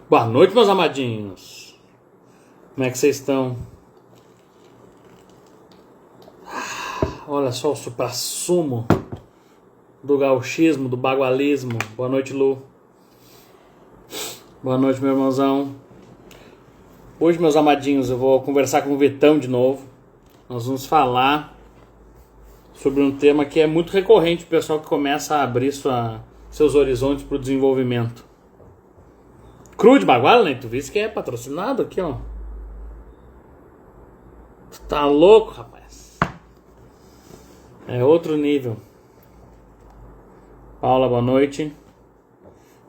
Boa noite, meus amadinhos. Como é que vocês estão? Olha só o suprassumo do gauchismo, do bagualismo. Boa noite, Lu. Boa noite, meu irmãozão. Hoje, meus amadinhos, eu vou conversar com o Vitão de novo. Nós vamos falar sobre um tema que é muito recorrente, o pessoal que começa a abrir seus horizontes para o desenvolvimento. Cru de baguala, né? Tu viste que é patrocinado aqui, ó. Tu tá louco, rapaz. É outro nível. Paula, boa noite.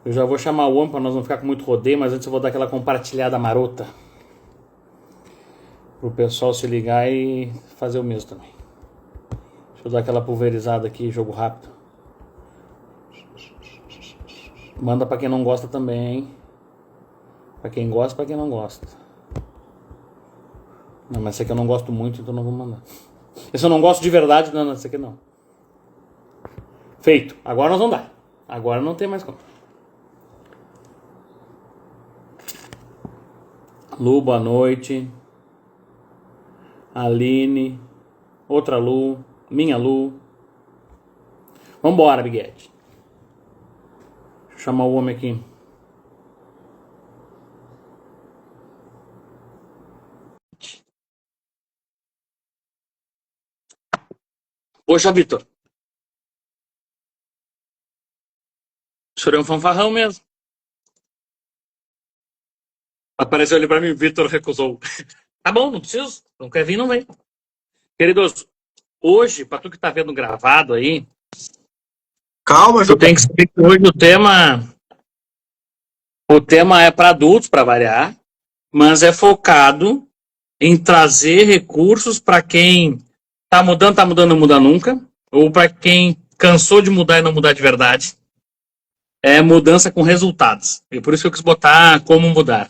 Eu já vou chamar o homem pra nós não ficar com muito rodeio, mas antes eu vou dar aquela compartilhada marota. Pro pessoal se ligar e fazer o mesmo também. Deixa eu dar aquela pulverizada aqui, jogo rápido. Manda pra quem não gosta também, hein? Pra quem gosta, pra quem não gosta. Não, mas esse aqui eu não gosto muito, então não vou mandar. Esse eu não gosto de verdade, não, esse aqui não. Feito. Agora nós vamos dar. Agora não tem mais como. Lu, boa noite. Aline. Outra Lu. Minha Lu. Vambora, Biguete. Deixa eu chamar o homem aqui. Poxa, Vitor. O senhor é um fanfarrão mesmo. Apareceu ali pra mim, Vitor recusou. Tá bom, não preciso. Não quer vir, não vem. Queridos, hoje, pra tu que tá vendo gravado aí, Calma, tu tem que saber que hoje o tema é para adultos, para variar, mas é focado em trazer recursos para quem tá mudando, não muda nunca, ou para quem cansou de mudar e não mudar de verdade. É mudança com resultados. E por isso que eu quis botar como mudar.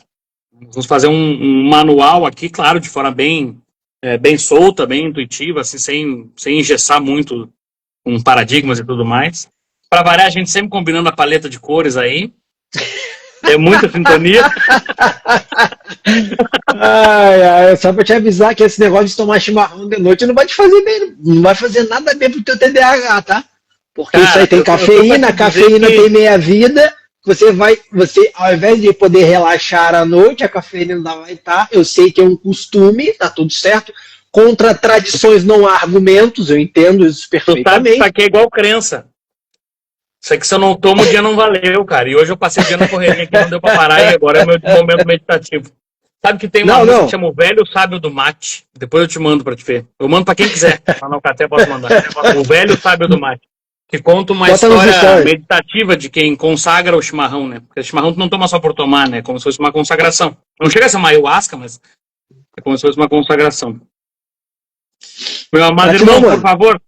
Vamos fazer um manual aqui, claro, de forma bem solta, bem intuitiva, assim, sem engessar muito com paradigmas e tudo mais. Para variar, a gente sempre combinando a paleta de cores aí. É muita sintonia. Só pra te avisar que esse negócio de tomar chimarrão de noite não vai te fazer bem, não vai fazer nada bem pro teu TDAH, tá? Porque cara, isso aí tem cafeína, cafeína tem meia vida. Você ao invés de poder relaxar à noite, a cafeína não vai estar. Eu sei que é um costume, tá tudo certo. Contra tradições não há argumentos, eu entendo isso perfeitamente. Isso aqui é igual crença. Isso aqui se eu não tomo, o dia não valeu, cara. E hoje eu passei o dia na correria aqui, não deu pra parar, e agora é o meu momento meditativo. Sabe que tem uma música que chama O Velho Sábio do Mate? Depois eu te mando pra te ver. Eu mando pra quem quiser. Lá no Caté posso mandar. O Velho Sábio do Mate. Que conta uma história meditativa de quem consagra o chimarrão, né? Porque o chimarrão tu não toma só por tomar, né? Como se fosse uma consagração. Não chega a ser uma ayahuasca, mas é como se fosse uma consagração. Meu amado irmão, por favor,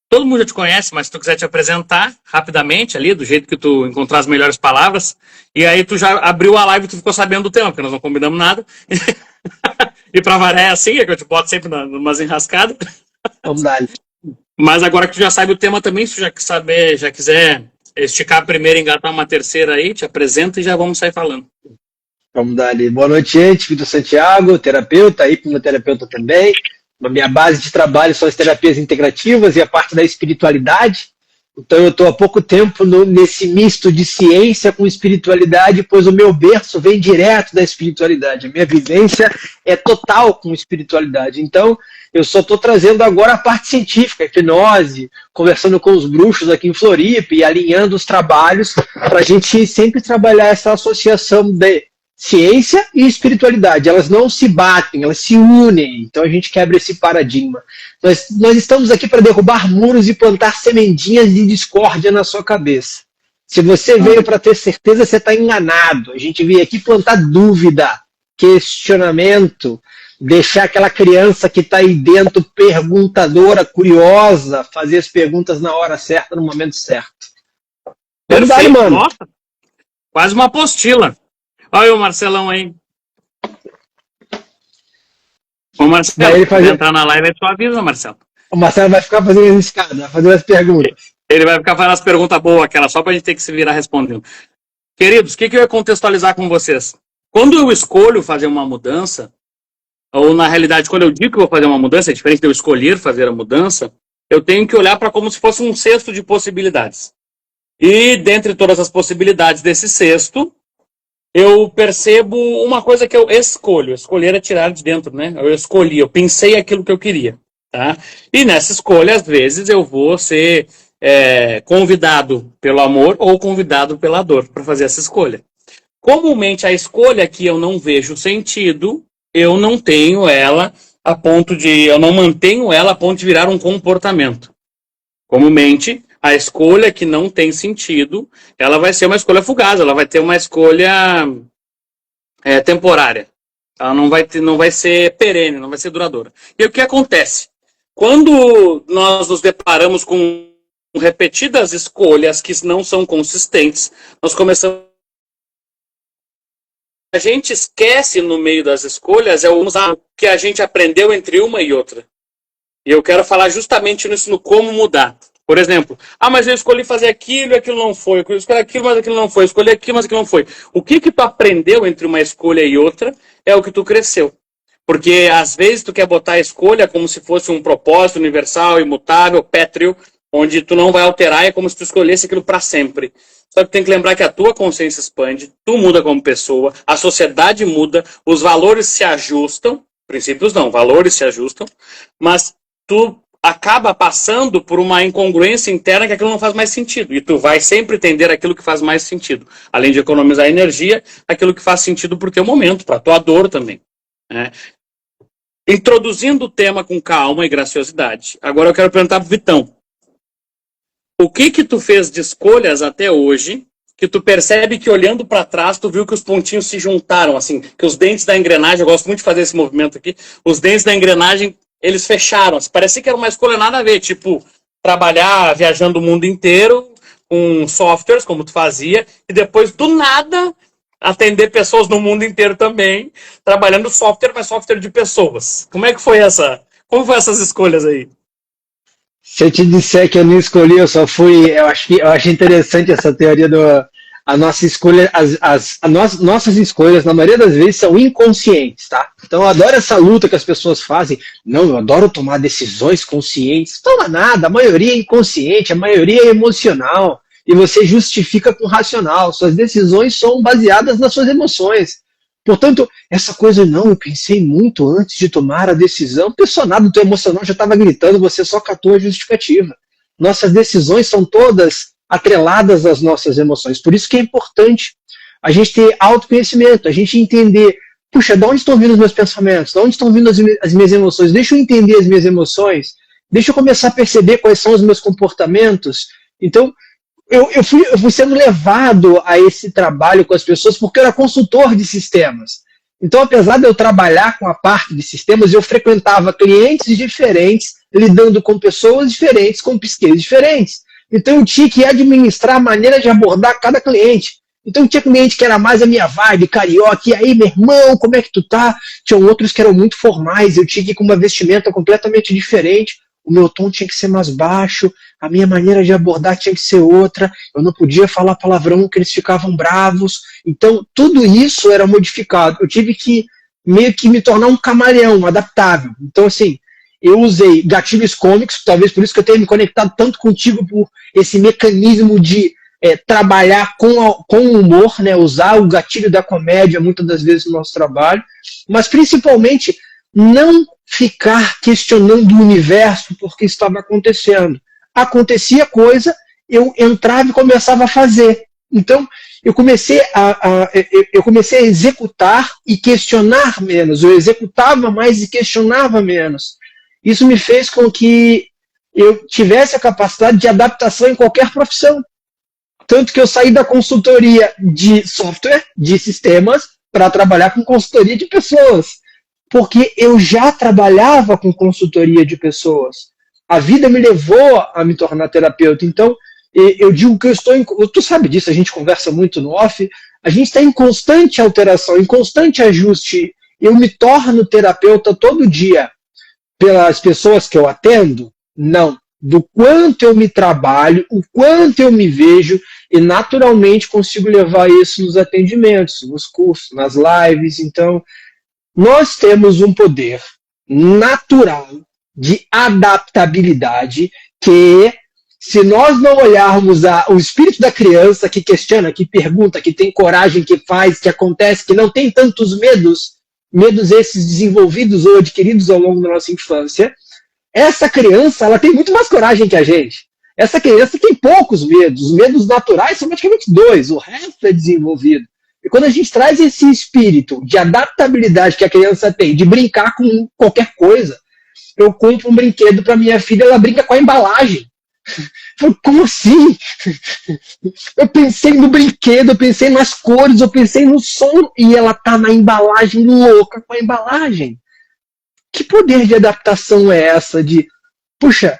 todo mundo já te conhece, mas se tu quiser te apresentar rapidamente ali, do jeito que tu encontrar as melhores palavras, e aí tu já abriu a live e tu ficou sabendo do tema, porque nós não combinamos nada. E pra variar é assim, é que eu te boto sempre numas enrascadas. Vamos dar. Mas agora que tu já sabe o tema também, se tu já quiser esticar a primeira e engatar uma terceira aí, te apresenta e já vamos sair falando. Vamos dar ali. Boa noite, gente. Vitor Santiago, terapeuta, hipnoterapeuta também. A minha base de trabalho são as terapias integrativas e a parte da espiritualidade. Então eu estou há pouco tempo nesse misto de ciência com espiritualidade, pois o meu berço vem direto da espiritualidade. A minha vivência é total com espiritualidade. Então eu só estou trazendo agora a parte científica, hipnose, conversando com os bruxos aqui em Floripa e alinhando os trabalhos para a gente sempre trabalhar essa associação de ciência e espiritualidade. Elas não se batem, elas se unem. Então a gente quebra esse paradigma. Nós estamos aqui para derrubar muros e plantar sementinhas de discórdia na sua cabeça. Se você veio para ter certeza, você está enganado. A gente veio aqui plantar dúvida, questionamento, deixar aquela criança que está aí dentro perguntadora, curiosa, fazer as perguntas na hora certa, no momento certo. Vamos dar, mano. Nossa, quase uma apostila. Olha o Marcelão aí. Ô Marcelo, se entrar na live, tu avisa, Marcelo. O Marcelo vai ficar fazendo as escadas, vai fazer as perguntas. Ele vai ficar fazendo as perguntas boas, aquela só pra gente ter que se virar respondendo. Queridos, o que eu ia contextualizar com vocês? Quando eu escolho fazer uma mudança, ou na realidade, quando eu digo que vou fazer uma mudança, é diferente de eu escolher fazer a mudança, eu tenho que olhar para como se fosse um cesto de possibilidades. E dentre todas as possibilidades desse cesto, eu percebo uma coisa que eu escolho. Escolher é tirar de dentro, né? Eu escolhi, eu pensei aquilo que eu queria. Tá? E nessa escolha, às vezes, eu vou ser convidado pelo amor ou convidado pela dor para fazer essa escolha. Comumente, a escolha que eu não vejo sentido, eu não tenho ela a ponto de... Eu não mantenho ela a ponto de virar um comportamento. Comumente, a escolha que não tem sentido, ela vai ser uma escolha fugaz, ela vai ter uma escolha temporária. Ela não vai ser perene, não vai ser duradoura. E o que acontece? Quando nós nos deparamos com repetidas escolhas que não são consistentes, nós começamos... A gente esquece no meio das escolhas o que a gente aprendeu entre uma e outra. E eu quero falar justamente nisso, no como mudar. Por exemplo, mas eu escolhi fazer aquilo e aquilo não foi. Eu escolhi aquilo, mas aquilo não foi. Eu escolhi aquilo, mas aquilo não foi. O que tu aprendeu entre uma escolha e outra é o que tu cresceu. Porque, às vezes, tu quer botar a escolha como se fosse um propósito universal, imutável, pétreo, onde tu não vai alterar, é como se tu escolhesse aquilo para sempre. Só que tem que lembrar que a tua consciência expande, tu muda como pessoa, a sociedade muda, os valores se ajustam, princípios não, valores se ajustam, mas tu acaba passando por uma incongruência interna que aquilo não faz mais sentido. E tu vai sempre tender aquilo que faz mais sentido. Além de economizar energia, aquilo que faz sentido para o teu momento, para a tua dor também. Né? Introduzindo o tema com calma e graciosidade. Agora eu quero perguntar pro Vitão. O que tu fez de escolhas até hoje, que tu percebe que olhando para trás, tu viu que os pontinhos se juntaram, assim, que os dentes da engrenagem, eu gosto muito de fazer esse movimento aqui, os dentes da engrenagem, eles fecharam. Parecia que era uma escolha nada a ver, tipo, trabalhar viajando o mundo inteiro com softwares, como tu fazia, e depois, do nada, atender pessoas no mundo inteiro também, trabalhando software, mas software de pessoas. Como foi essas escolhas aí? Se eu te disser que eu não escolhi, eu só fui. Eu acho interessante essa teoria a nossa escolha, nossas escolhas, na maioria das vezes, são inconscientes, tá? Então eu adoro essa luta que as pessoas fazem. Não, eu adoro tomar decisões conscientes. Toma nada, a maioria é inconsciente, a maioria é emocional. E você justifica com racional. Suas decisões são baseadas nas suas emoções. Portanto, essa coisa, não, eu pensei muito antes de tomar a decisão. Nada, o teu emocional já estava gritando, você só catou a justificativa. Nossas decisões são todas atreladas às nossas emoções. Por isso que é importante a gente ter autoconhecimento, a gente entender, puxa, de onde estão vindo os meus pensamentos? De onde estão vindo as minhas emoções? Deixa eu entender as minhas emoções, deixa eu começar a perceber quais são os meus comportamentos. Então, eu fui sendo levado a esse trabalho com as pessoas porque eu era consultor de sistemas. Então, apesar de eu trabalhar com a parte de sistemas, eu frequentava clientes diferentes, lidando com pessoas diferentes, com psiques diferentes. Então, eu tinha que administrar a maneira de abordar cada cliente. Então, tinha cliente que era mais a minha vibe, carioca, e aí, meu irmão, como é que tu tá? Tinha outros que eram muito formais, eu tinha que ir com uma vestimenta completamente diferente. O meu tom tinha que ser mais baixo, a minha maneira de abordar tinha que ser outra, eu não podia falar palavrão porque eles ficavam bravos. Então, tudo isso era modificado. Eu tive que meio que me tornar um camaleão, adaptável. Então, assim, eu usei gatilhos cômicos, talvez por isso que eu tenha me conectado tanto contigo, por esse mecanismo de trabalhar com o humor, né, usar o gatilho da comédia muitas das vezes no nosso trabalho, mas principalmente não ficar questionando o universo porque estava acontecendo. Acontecia coisa, eu entrava e começava a fazer. Então, eu comecei a executar e questionar menos. Eu executava mais e questionava menos. Isso me fez com que eu tivesse a capacidade de adaptação em qualquer profissão. Tanto que eu saí da consultoria de software, de sistemas, para trabalhar com consultoria de pessoas. Porque eu já trabalhava com consultoria de pessoas. A vida me levou a me tornar terapeuta. Então, eu digo que eu estou tu sabe disso, a gente conversa muito no off, a gente está em constante alteração, em constante ajuste. Eu me torno terapeuta todo dia pelas pessoas que eu atendo? Não. Do quanto eu me trabalho, o quanto eu me vejo e naturalmente consigo levar isso nos atendimentos, nos cursos, nas lives. Então, nós temos um poder natural de adaptabilidade que, se nós não olharmos o espírito da criança que questiona, que pergunta, que tem coragem, que faz, que acontece, que não tem tantos medos esses desenvolvidos ou adquiridos ao longo da nossa infância, essa criança ela tem muito mais coragem que a gente. Essa criança tem poucos medos. Os medos naturais são praticamente 2, o resto é desenvolvido. E quando a gente traz esse espírito de adaptabilidade que a criança tem, de brincar com qualquer coisa, eu compro um brinquedo para minha filha, ela brinca com a embalagem. Eu, como assim? Eu pensei no brinquedo, eu pensei nas cores, eu pensei no som, e ela tá na embalagem, louca com a embalagem. Que poder de adaptação é essa de, puxa,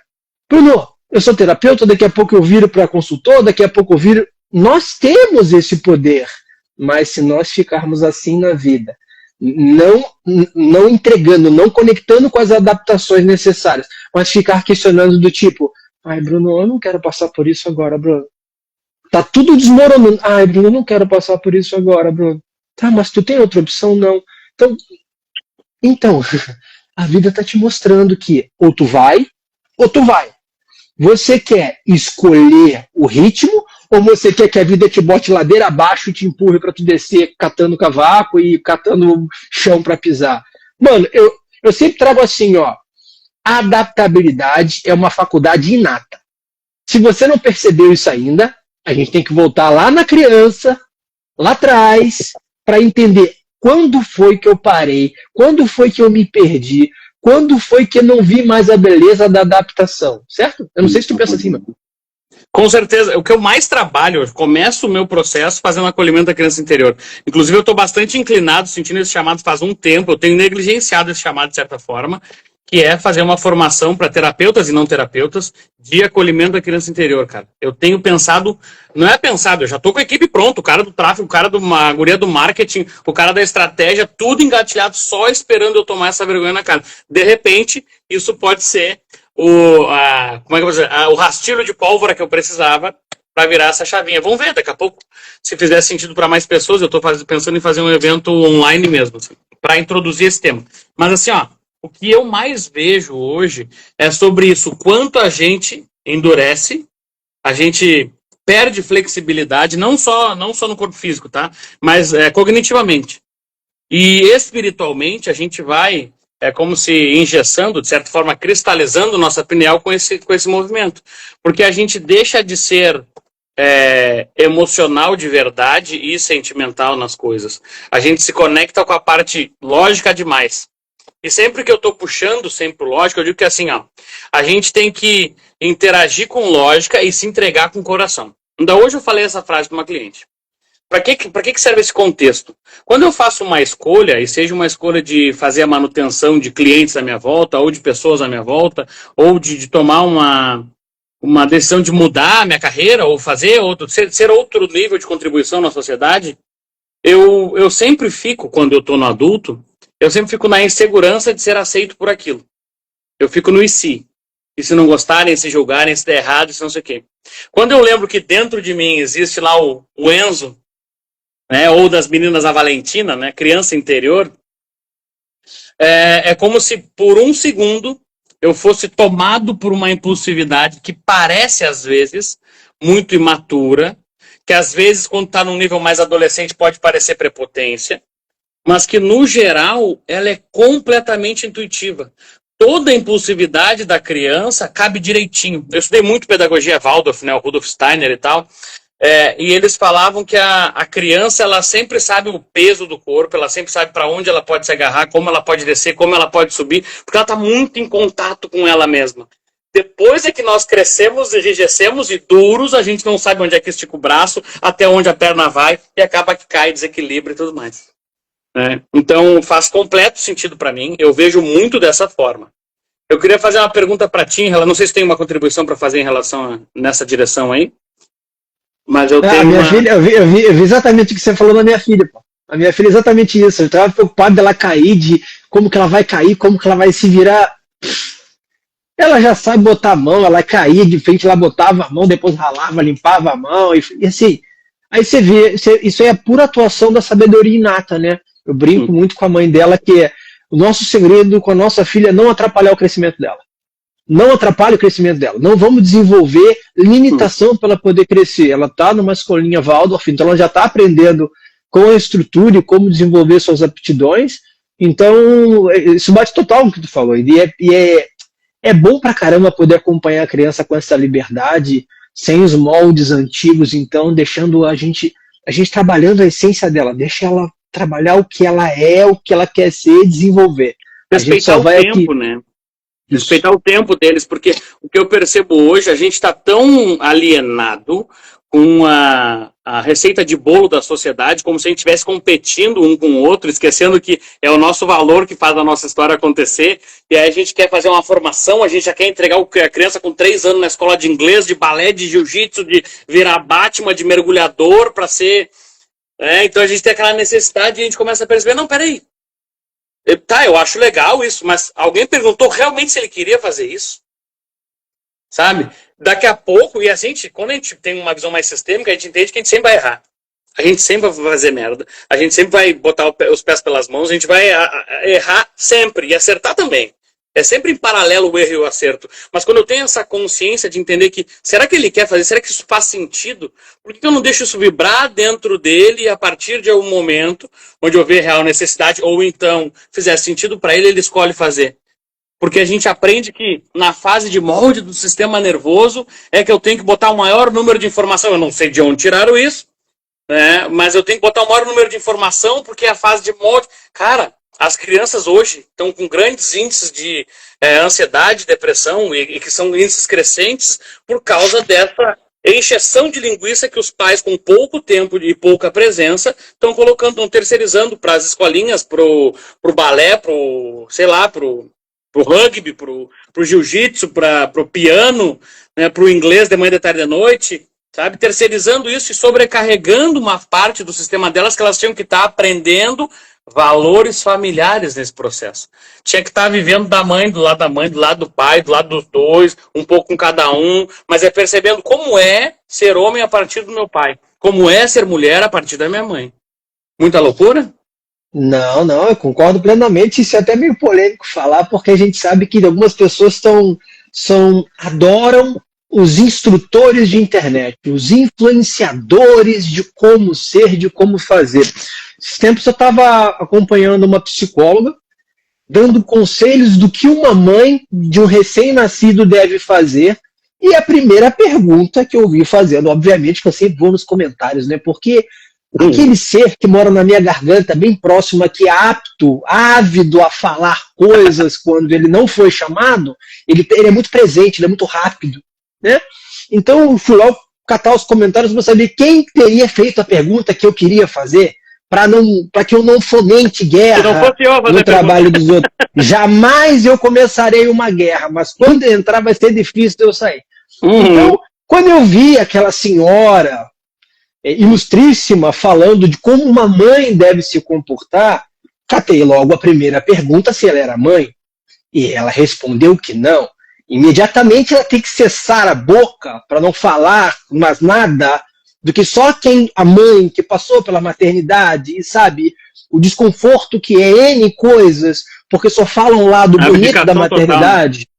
Bruno, eu sou terapeuta, daqui a pouco eu viro para consultor, daqui a pouco eu viro... Nós temos esse poder, mas se nós ficarmos assim na vida, não entregando, não conectando com as adaptações necessárias, mas ficar questionando do tipo, ai, Bruno, eu não quero passar por isso agora, Bruno. Tá tudo desmoronando. Ai, Bruno, eu não quero passar por isso agora, Bruno. Tá, mas tu tem outra opção? Não. Então, a vida tá te mostrando que ou tu vai, ou tu vai. Você quer escolher o ritmo, ou você quer que a vida te bote ladeira abaixo e te empurre para tu descer catando cavaco e catando chão para pisar? Mano, eu sempre trago assim, ó. A adaptabilidade é uma faculdade inata. Se você não percebeu isso ainda, a gente tem que voltar lá na criança, lá atrás, para entender quando foi que eu parei, quando foi que eu me perdi, quando foi que eu não vi mais a beleza da adaptação, certo? Eu não sei se tu pensa assim, mano. Com certeza. O que eu mais trabalho, eu começo o meu processo fazendo acolhimento da criança interior. Inclusive, eu estou bastante inclinado, sentindo esse chamado faz um tempo, eu tenho negligenciado esse chamado de certa forma, que é fazer uma formação para terapeutas e não terapeutas de acolhimento da criança interior, cara. Eu tenho pensado, não é pensado, eu já tô com a equipe pronta, o cara do tráfego, o cara a guria do marketing, o cara da estratégia, tudo engatilhado, só esperando eu tomar essa vergonha na cara. De repente, isso pode ser o rastilho de pólvora que eu precisava para virar essa chavinha. Vamos ver daqui a pouco, se fizer sentido para mais pessoas. Eu tô pensando em fazer um evento online mesmo, assim, para introduzir esse tema. Mas assim, ó, o que eu mais vejo hoje é sobre isso. Quanto a gente endurece, a gente perde flexibilidade, não só no corpo físico, tá? Mas cognitivamente. E espiritualmente a gente vai, como se engessando, de certa forma, cristalizando nossa pineal com esse movimento. Porque a gente deixa de ser emocional de verdade e sentimental nas coisas. A gente se conecta com a parte lógica demais. E sempre que eu estou puxando sempre lógica, eu digo que assim, ó, a gente tem que interagir com lógica e se entregar com o coração. Então hoje eu falei essa frase para uma cliente. Para que serve esse contexto? Quando eu faço uma escolha, e seja uma escolha de fazer a manutenção de clientes à minha volta, ou de pessoas à minha volta, ou de tomar uma decisão de mudar a minha carreira, ou fazer ser outro nível de contribuição na sociedade, eu sempre fico, quando eu estou no adulto, eu sempre fico na insegurança de ser aceito por aquilo. Eu fico no e se. E se não gostarem, se julgarem, se der errado, se não sei o quê. Quando eu lembro que dentro de mim existe lá o Enzo, né, ou das meninas a Valentina, né, criança interior, é como se por um segundo eu fosse tomado por uma impulsividade que parece, às vezes, muito imatura, que às vezes, quando está num nível mais adolescente, pode parecer prepotência, mas que, no geral, ela é completamente intuitiva. Toda a impulsividade da criança cabe direitinho. Eu estudei muito pedagogia Waldorf, né, o Rudolf Steiner e tal, e eles falavam que a criança ela sempre sabe o peso do corpo, ela sempre sabe para onde ela pode se agarrar, como ela pode descer, como ela pode subir, porque ela está muito em contato com ela mesma. Depois é que nós crescemos, enrijecemos e duros, a gente não sabe onde é que estica o braço, até onde a perna vai, e acaba que cai, desequilibra e tudo mais. Então faz completo sentido para mim, eu vejo muito dessa forma. Eu queria fazer uma pergunta para ti, não sei se tem uma contribuição para fazer em relação nessa direção aí, mas eu tenho minha filha, eu vi exatamente o que você falou da minha filha, pô. A minha filha é exatamente isso, eu estava preocupado dela cair, de como que ela vai cair, como que ela vai se virar. ela já sabe botar a mão, ela caía de frente, ela botava a mão, depois ralava, limpava a mão, e assim, aí você vê, isso aí é pura atuação da sabedoria inata, né? Eu brinco muito com a mãe dela, que é o nosso segredo com a nossa filha é não atrapalhar o crescimento dela. Não atrapalhe o crescimento dela. Não vamos desenvolver limitação para ela poder crescer. Ela está numa escolinha Waldorf, então ela já está aprendendo com a estrutura e como desenvolver suas aptidões. Então, isso bate total no que tu falou. É bom pra caramba poder acompanhar a criança com essa liberdade, sem os moldes antigos, então deixando a gente trabalhando a essência dela, deixa ela trabalhar o que ela é, o que ela quer ser e desenvolver. Respeitar o tempo, né? Respeitar o tempo deles, porque o que eu percebo hoje, a gente está tão alienado com a receita de bolo da sociedade, como se a gente estivesse competindo um com o outro, esquecendo que é o nosso valor que faz a nossa história acontecer, e aí a gente quer fazer uma formação, a gente já quer entregar a criança com 3 anos na escola de inglês, de balé, de jiu-jitsu, de virar Batman, de mergulhador, para ser... então a gente tem aquela necessidade e a gente começa a perceber, não, peraí, tá, eu acho legal isso, mas alguém perguntou realmente se ele queria fazer isso? Sabe? Daqui a pouco, e a gente, quando a gente tem uma visão mais sistêmica, a gente entende que a gente sempre vai errar. A gente sempre vai fazer merda. A gente sempre vai botar os pés pelas mãos, a gente vai errar sempre e acertar também. É sempre em paralelo o erro e o acerto. Mas quando eu tenho essa consciência de entender que, será que ele quer fazer? Será que isso faz sentido? Por que eu não deixo isso vibrar dentro dele e a partir de algum momento, onde eu ver real necessidade, ou então fizer sentido para ele, ele escolhe fazer? Porque a gente aprende que na fase de molde do sistema nervoso é que eu tenho que botar o maior número de informação. Eu não sei de onde tiraram isso, né? Mas eu tenho que botar o maior número de informação porque é a fase de molde... Cara, as crianças hoje estão com grandes índices de ansiedade, depressão, e que são índices crescentes por causa dessa encheção de linguiça que os pais, com pouco tempo e pouca presença, estão colocando, estão terceirizando para as escolinhas, pro balé, pro rugby, pro jiu-jitsu, pro piano, né, pro inglês de manhã, de tarde e de noite, sabe? Terceirizando isso e sobrecarregando uma parte do sistema delas que elas tinham que estar aprendendo valores familiares nesse processo. Tinha que estar vivendo da mãe, do lado da mãe, do lado do pai, do lado dos dois, um pouco com cada um, mas é percebendo como é ser homem a partir do meu pai, como é ser mulher a partir da minha mãe. Muita loucura? Não, eu concordo plenamente. Isso é até meio polêmico falar, porque a gente sabe que algumas pessoas adoram os instrutores de internet, os influenciadores de como ser, de como fazer. Esses tempos eu estava acompanhando uma psicóloga, dando conselhos do que uma mãe de um recém-nascido deve fazer. E a primeira pergunta que eu vi fazendo, obviamente que eu sempre vou nos comentários, né? Porque aquele ser que mora na minha garganta, bem próximo aqui, apto, ávido a falar coisas quando ele não foi chamado, ele é muito presente, ele é muito rápido, né? Então eu fui lá catar os comentários para saber quem teria feito a pergunta que eu queria fazer, para que eu não fomente guerra no trabalho dos outros. Jamais eu começarei uma guerra, mas quando entrar vai ser difícil de eu sair. Então, quando eu vi aquela senhora ilustríssima falando de como uma mãe deve se comportar, catei logo a primeira pergunta se ela era mãe, e ela respondeu que não. Imediatamente ela tem que cessar a boca para não falar mais nada do que só a mãe que passou pela maternidade e sabe o desconforto que é N coisas, porque só falam o lado bonito da maternidade. Total.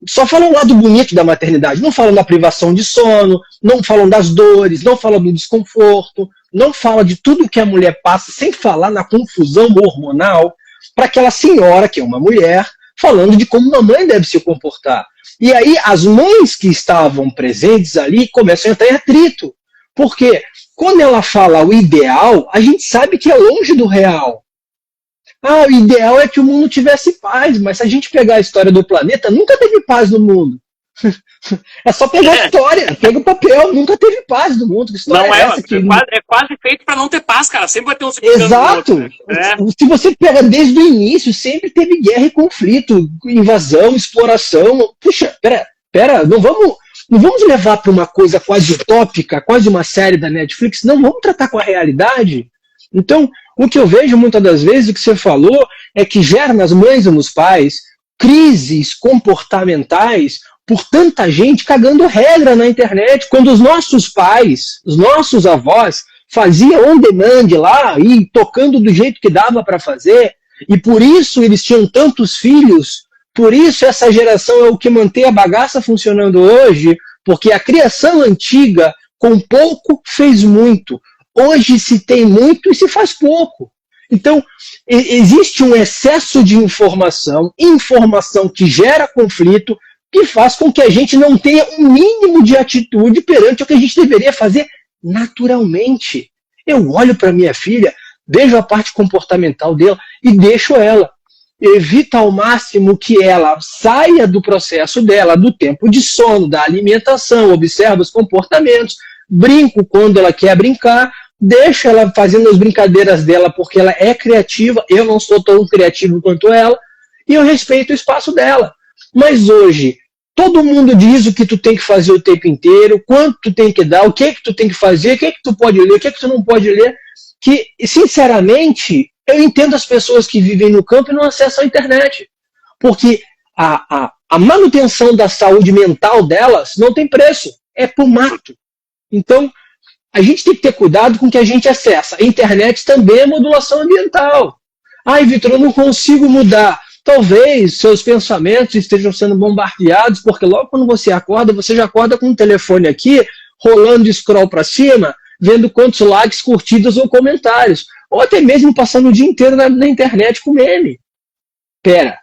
Só falam o lado bonito da maternidade, não falam da privação de sono, não falam das dores, não falam do desconforto, não falam de tudo que a mulher passa, sem falar na confusão hormonal, para aquela senhora, que é uma mulher, falando de como uma mãe deve se comportar. E aí as mães que estavam presentes ali começam a entrar em atrito. Porque quando ela fala o ideal, a gente sabe que é longe do real. O ideal é que o mundo tivesse paz, mas se a gente pegar a história do planeta, nunca teve paz no mundo. É só pegar a história, pega o papel, nunca teve paz no mundo. Não é, essa que... é quase feito para não ter paz, cara. Sempre vai ter um Exato. Se você pega desde o início, sempre teve guerra e conflito, invasão, exploração. Puxa, pera, não vamos levar para uma coisa quase utópica, quase uma série da Netflix, não, vamos tratar com a realidade. Então, o que eu vejo muitas das vezes, o que você falou, é que gera nas mães e nos pais crises comportamentais por tanta gente cagando regra na internet, quando os nossos pais, os nossos avós faziam on demand lá e tocando do jeito que dava para fazer, e por isso eles tinham tantos filhos, por isso essa geração é o que mantém a bagaça funcionando hoje, porque a criação antiga, com pouco, fez muito. Hoje se tem muito e se faz pouco. Então, existe um excesso de informação que gera conflito, que faz com que a gente não tenha um mínimo de atitude perante o que a gente deveria fazer naturalmente. Eu olho para minha filha, vejo a parte comportamental dela e deixo ela. Evita ao máximo que ela saia do processo dela, do tempo de sono, da alimentação, observa os comportamentos, brinco quando ela quer brincar, deixa ela fazendo as brincadeiras dela porque ela é criativa, eu não sou tão criativo quanto ela, e eu respeito o espaço dela. Mas hoje, todo mundo diz o que tu tem que fazer o tempo inteiro, quanto tu tem que dar, o que tu tem que fazer, o que tu pode ler, o que tu não pode ler, que, sinceramente, eu entendo as pessoas que vivem no campo e não acessam a internet, porque a manutenção da saúde mental delas não tem preço, é pro mato. Então, a gente tem que ter cuidado com o que a gente acessa. A internet também é modulação ambiental. Ai, Vitor, eu não consigo mudar. Talvez seus pensamentos estejam sendo bombardeados, porque logo quando você já acorda com o telefone aqui, rolando scroll para cima, vendo quantos likes, curtidas ou comentários. Ou até mesmo passando o dia inteiro na internet com meme. Pera,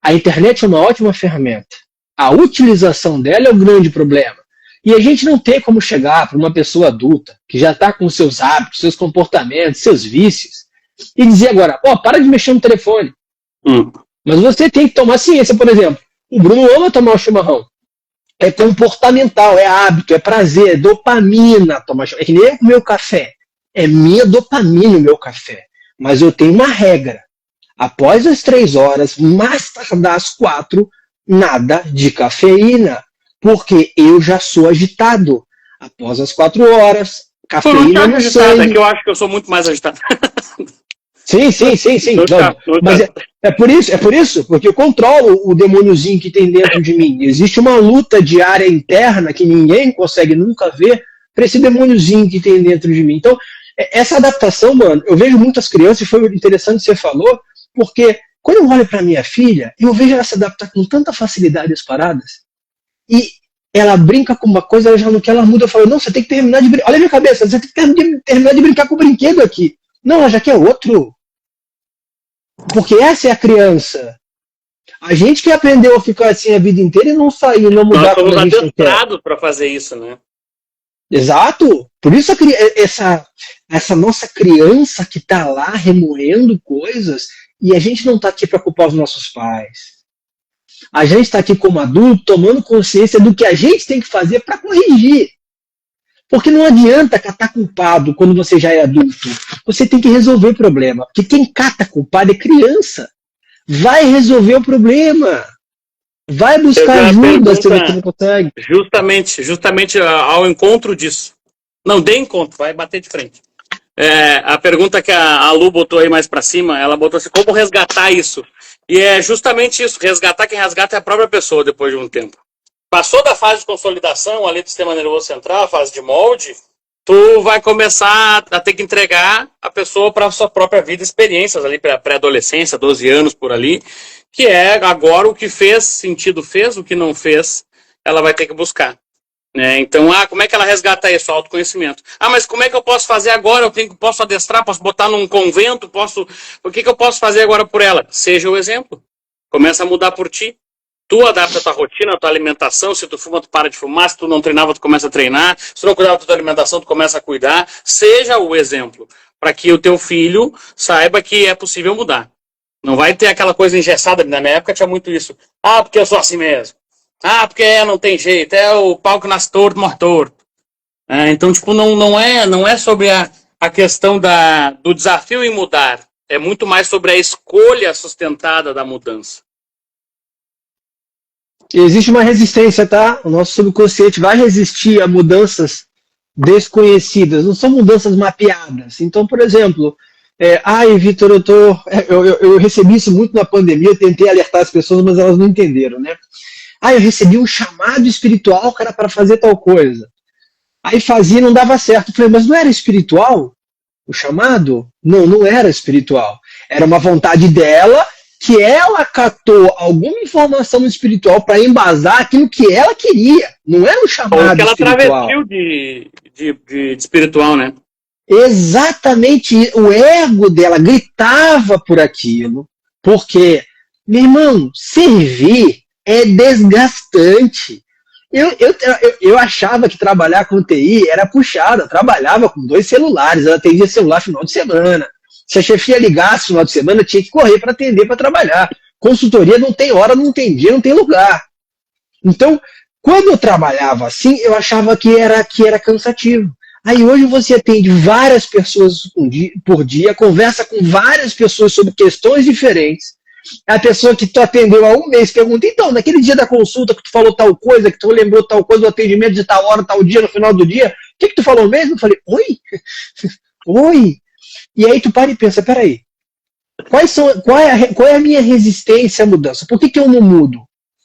a internet é uma ótima ferramenta. A utilização dela é o grande problema. E a gente não tem como chegar para uma pessoa adulta, que já está com seus hábitos, seus comportamentos, seus vícios, e dizer agora, para de mexer no telefone. Mas você tem que tomar ciência, por exemplo. O Bruno ama tomar o chimarrão. É comportamental, é hábito, é prazer, é dopamina tomar chimarrão. É que nem o meu café. É minha dopamina o meu café. Mas eu tenho uma regra. Após as 3 horas, mais tardar às 4, nada de cafeína. Porque eu já sou agitado. Após as 4 horas, cafeína no sangue. É que eu acho que eu sou muito mais agitado. Sim. Mas é por isso, porque eu controlo o demôniozinho que tem dentro de mim. Existe uma luta diária interna que ninguém consegue nunca ver para esse demôniozinho que tem dentro de mim. Então, essa adaptação, mano, eu vejo muitas crianças, e foi interessante que você falou, porque quando eu olho para minha filha, eu vejo ela se adaptar com tanta facilidade às paradas. E ela brinca com uma coisa, ela já não quer, ela muda, eu falo, não, você tem que terminar de brincar. Olha a minha cabeça, você tem que terminar de brincar com o brinquedo aqui. Não, ela já quer outro. Porque essa é a criança. A gente que aprendeu a ficar assim a vida inteira e não sair, não mudar quando a gente não quer. Nós somos adestrados para fazer isso, né? Exato. Por isso essa nossa criança que está lá remoendo coisas, e a gente não está aqui para culpar os nossos pais. A gente está aqui como adulto tomando consciência do que a gente tem que fazer para corrigir. Porque não adianta catar culpado quando você já é adulto. Você tem que resolver o problema. Porque quem cata culpado é criança. Vai resolver o problema. Vai buscar ajuda se você não consegue. Justamente ao encontro disso. Não, dê encontro, vai bater de frente. A pergunta que a Lu botou aí mais para cima, ela botou assim, como resgatar isso? E é justamente isso, resgatar, quem resgata é a própria pessoa depois de um tempo. Passou da fase de consolidação ali do sistema nervoso central, a fase de molde, tu vai começar a ter que entregar a pessoa para a sua própria vida, experiências ali, para pré-adolescência, 12 anos por ali, que é agora o que fez sentido fez, o que não fez, ela vai ter que buscar. Então, como é que ela resgata isso? Autoconhecimento. Mas como é que eu posso fazer agora? Posso adestrar, posso botar num convento, o que eu posso fazer agora por ela? Seja o exemplo. Começa a mudar por ti. Tu adapta a tua rotina, a tua alimentação. Se tu fuma, tu para de fumar. Se tu não treinava, tu começa a treinar. Se tu não cuidava da tua alimentação, tu começa a cuidar. Seja o exemplo, para que o teu filho saiba que é possível mudar. Não vai ter aquela coisa engessada. Na minha época tinha muito isso. Porque eu sou assim mesmo. Porque não tem jeito, é o pau que nasce torto, morre torto. Então, tipo, não é sobre a questão do desafio em mudar. É muito mais sobre a escolha sustentada da mudança. Existe uma resistência, tá? O nosso subconsciente vai resistir a mudanças desconhecidas. Não são mudanças mapeadas. Então, por exemplo, Ai, Vitor, eu recebi isso muito na pandemia, eu tentei alertar as pessoas, mas elas não entenderam, né? Eu recebi um chamado espiritual, cara, para fazer tal coisa. Aí fazia e não dava certo. Eu falei, mas não era espiritual o chamado? Não, não era espiritual. Era uma vontade dela, que ela catou alguma informação espiritual para embasar aquilo que ela queria. Não era um chamado que ela espiritual. travestiu de espiritual, né? Exatamente. O ego dela gritava por aquilo. Porque, meu irmão, servir é desgastante. Eu achava que trabalhar com TI era puxado. Eu trabalhava com 2 celulares, eu atendia celular final de semana. Se a chefia ligasse no final de semana, eu tinha que correr para atender, para trabalhar. Consultoria não tem hora, não tem dia, não tem lugar. Então, quando eu trabalhava assim, eu achava que era cansativo. Aí hoje você atende várias pessoas por dia, conversa com várias pessoas sobre questões diferentes. A pessoa que tu atendeu há um mês pergunta, então, naquele dia da consulta que tu falou tal coisa, que tu lembrou tal coisa, do atendimento de tal hora, tal dia, no final do dia, o que tu falou mesmo? Eu falei, oi? Oi? E aí tu para e pensa, peraí, qual é a minha resistência à mudança? Por que eu não mudo?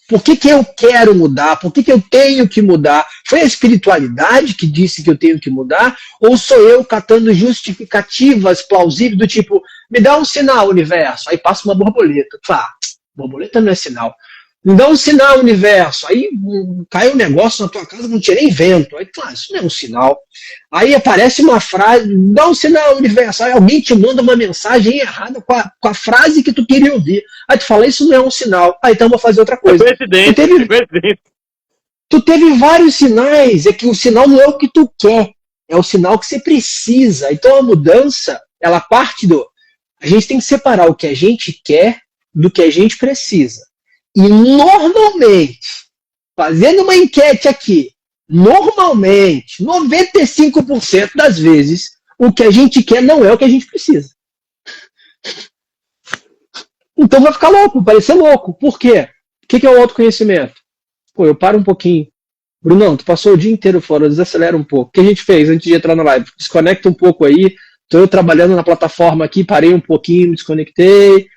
Por que eu quero mudar? Por que eu tenho que mudar? Foi a espiritualidade que disse que eu tenho que mudar? Ou sou eu catando justificativas plausíveis do tipo, me dá um sinal, universo. Aí passa uma borboleta. Fala, borboleta não é sinal. Me dá um sinal, universo. Aí cai um negócio na tua casa que não tinha nem vento. Aí, claro, isso não é um sinal. Aí aparece uma frase, dá um sinal, universo. Aí alguém te manda uma mensagem errada com a frase que tu queria ouvir. Aí tu fala, isso não é um sinal. Aí então vou fazer outra coisa. Tu teve vários sinais. É que o sinal não é o que tu quer. É o sinal que você precisa. Então a mudança, ela parte do... A gente tem que separar o que a gente quer do que a gente precisa. E normalmente, fazendo uma enquete aqui, normalmente, 95% das vezes, o que a gente quer não é o que a gente precisa. Então vai ficar louco, vai parecer louco. Por quê? O que é o autoconhecimento? Pô, eu paro um pouquinho. Brunão, tu passou o dia inteiro fora, desacelera um pouco. O que a gente fez antes de entrar na live? Desconecta um pouco aí. Estou eu trabalhando na plataforma aqui, parei um pouquinho, me desconectei.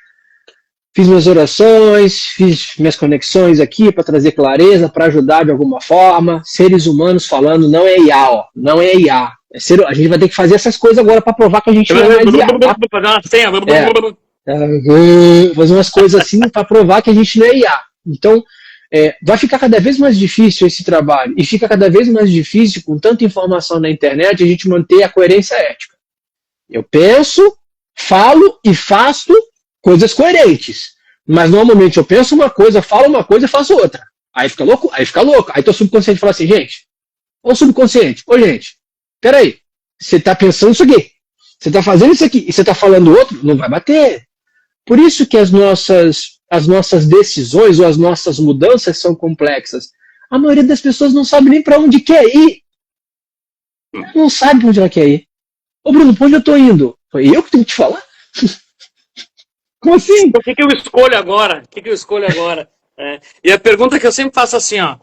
Fiz minhas orações, fiz minhas conexões aqui para trazer clareza, para ajudar de alguma forma. Seres humanos falando, não é IA, ó, não é IA. A gente vai ter que fazer essas coisas agora para provar que a gente não é mais IA. Tá? Fazer umas coisas assim para provar que a gente não é IA. Então, vai ficar cada vez mais difícil esse trabalho. E fica cada vez mais difícil, com tanta informação na internet, a gente manter a coerência ética. Eu penso, falo e faço coisas coerentes. Mas normalmente eu penso uma coisa, falo uma coisa e faço outra. Aí fica louco, aí fica louco. Aí teu subconsciente fala assim, gente, ô subconsciente, ô gente, peraí, você tá pensando isso aqui, você tá fazendo isso aqui, e você tá falando outro, não vai bater. Por isso que as nossas decisões ou as nossas mudanças são complexas. A maioria das pessoas não sabe nem para onde quer ir. Não sabe para onde ela quer ir. Ô Bruno, para onde eu tô indo? Foi eu que tenho que te falar? Como assim? O que eu escolho agora? E a pergunta que eu sempre faço assim, ó,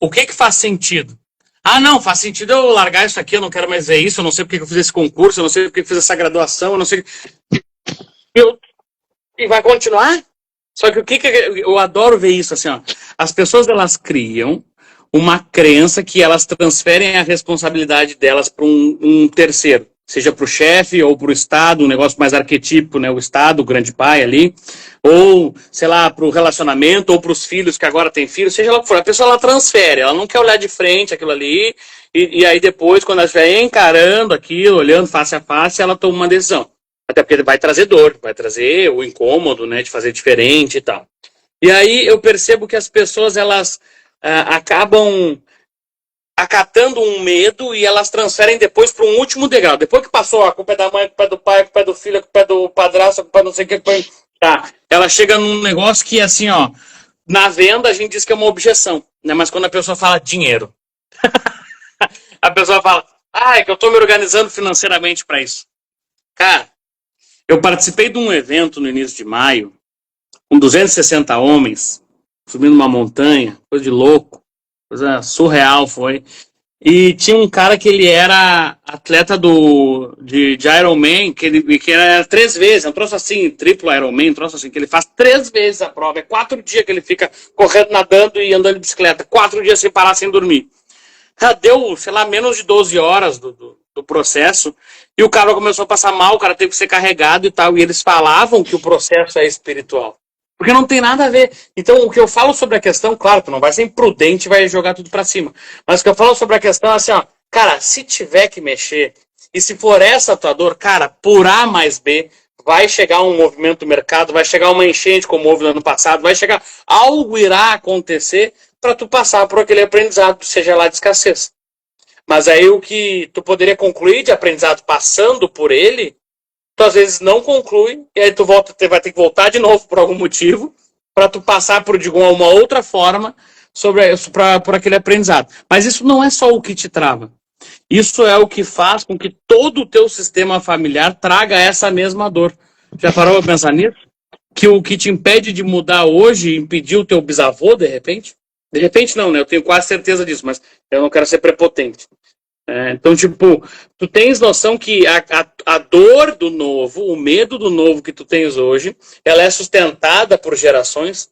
o que faz sentido? Não, faz sentido eu largar isso aqui, eu não quero mais ver isso, eu não sei porque eu fiz esse concurso, eu não sei porque eu fiz essa graduação, eu não sei... E vai continuar? Só que o que eu adoro ver isso, assim, ó, as pessoas, elas criam uma crença que elas transferem a responsabilidade delas para um terceiro. Seja para o chefe ou para o Estado, um negócio mais arquetípico, né? O Estado, o grande pai ali, ou, sei lá, para o relacionamento, ou para os filhos que agora têm filhos, seja lá o que for. A pessoa, ela transfere, ela não quer olhar de frente aquilo ali, e aí depois, quando ela estiver encarando aquilo, olhando face a face, ela toma uma decisão. Até porque vai trazer dor, vai trazer o incômodo, né, de fazer diferente e tal. E aí eu percebo que as pessoas, elas acabam acatando um medo e elas transferem depois para um último degrau. Depois que passou, a culpa é da mãe, a culpa é do pai, a culpa é do filho, a culpa é do padrasto, a culpa é não sei o que. Tá. Ela chega num negócio que, assim, ó, na venda a gente diz que é uma objeção, né? Mas quando a pessoa fala dinheiro, a pessoa fala, é que eu tô me organizando financeiramente para isso. Cara, eu participei de um evento no início de maio, com 260 homens, subindo uma montanha, coisa de louco. Coisa surreal foi. E tinha um cara que ele era atleta de Ironman, que era 3 vezes, um troço assim, triplo Ironman, um troço assim, que ele faz 3 vezes a prova. É 4 dias que ele fica correndo, nadando e andando de bicicleta. 4 dias sem parar, sem dormir. Deu, sei lá, menos de 12 horas do processo, e o cara começou a passar mal, o cara teve que ser carregado e tal, e eles falavam que o processo é espiritual. Porque não tem nada a ver. Então, o que eu falo sobre a questão, claro, tu não vai ser imprudente e vai jogar tudo pra cima. Mas o que eu falo sobre a questão é assim, ó, cara, se tiver que mexer, e se for essa a tua dor, cara, por A mais B, vai chegar um movimento do mercado, vai chegar uma enchente como houve no ano passado, vai chegar, algo irá acontecer para tu passar por aquele aprendizado, seja lá de escassez. Mas aí o que tu poderia concluir de aprendizado passando por ele, tu às vezes não conclui, e aí tu vai ter que voltar de novo por algum motivo, para tu passar por de uma outra forma por aquele aprendizado. Mas isso não é só o que te trava. Isso é o que faz com que todo o teu sistema familiar traga essa mesma dor. Já parou para pensar nisso? Que o que te impede de mudar hoje impediu o teu bisavô, de repente? De repente não, né? Eu tenho quase certeza disso, mas eu não quero ser prepotente. Então, tipo, tu tens noção que a dor do novo, o medo do novo que tu tens hoje, ela é sustentada por gerações.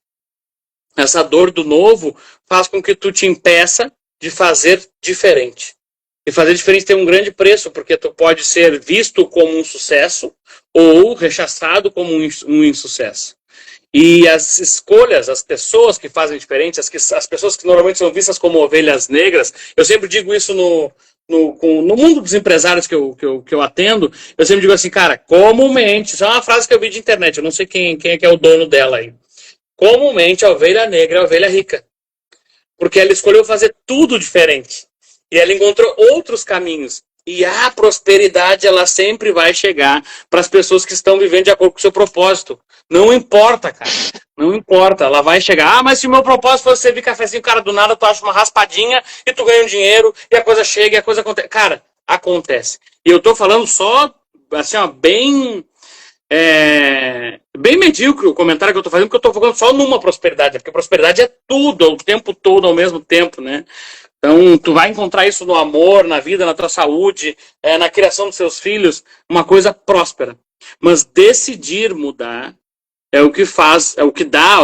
Essa dor do novo faz com que tu te impeça de fazer diferente. E fazer diferente tem um grande preço, porque tu pode ser visto como um sucesso ou rechaçado como um insucesso. E as escolhas, as pessoas que fazem diferente, as pessoas que normalmente são vistas como ovelhas negras, eu sempre digo isso no mundo dos empresários que eu atendo, eu sempre digo assim, cara, comumente, isso é uma frase que eu vi de internet, eu não sei quem é que é o dono dela aí. Comumente a ovelha negra é a ovelha rica. Porque ela escolheu fazer tudo diferente. E ela encontrou outros caminhos. E a prosperidade, ela sempre vai chegar para as pessoas que estão vivendo de acordo com o seu propósito. Não importa, cara. Não importa. Ela vai chegar. Mas se o meu propósito fosse servir cafezinho, cara, do nada tu acha uma raspadinha e tu ganha um dinheiro e a coisa chega e a coisa acontece. Cara, acontece. E eu tô falando só, assim, ó, bem medíocre o comentário que eu tô fazendo, porque eu tô focando só numa prosperidade. Porque prosperidade é tudo, o tempo todo, ao mesmo tempo, né? Então, tu vai encontrar isso no amor, na vida, na tua saúde, na criação dos seus filhos, uma coisa próspera. Mas decidir mudar é o que faz, é o que dá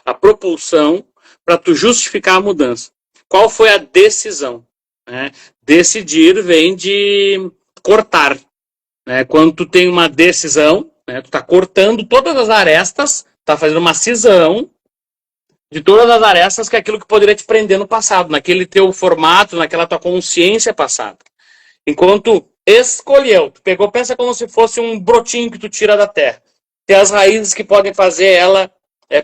a propulsão para tu justificar a mudança. Qual foi a decisão? Decidir vem de cortar. Quando tu tem uma decisão, tu tá cortando todas as arestas, tá fazendo uma cisão de todas as arestas que é aquilo que poderia te prender no passado, naquele teu formato, naquela tua consciência passada. Enquanto escolheu, tu pegou, pensa como se fosse um brotinho que tu tira da terra. Tem as raízes que podem fazer ela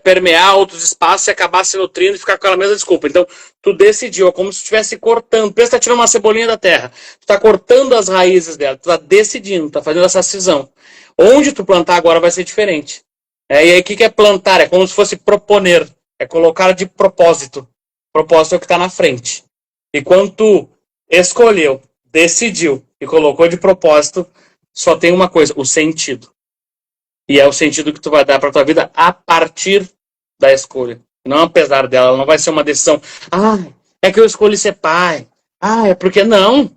permear outros espaços e acabar se nutrindo e ficar com aquela mesma desculpa. Então, tu decidiu, é como se tu estivesse cortando. Pensa que tá tirando uma cebolinha da terra. Tu tá cortando as raízes dela, tu tá decidindo, tá fazendo essa cisão. Onde tu plantar agora vai ser diferente. E aí, o que é plantar? É como se fosse proponer. É colocar de propósito. Propósito é o que está na frente. E quando tu escolheu, decidiu e colocou de propósito, só tem uma coisa, o sentido. E é o sentido que tu vai dar para tua vida a partir da escolha. Não apesar dela, ela não vai ser uma decisão. É que eu escolhi ser pai. É porque não.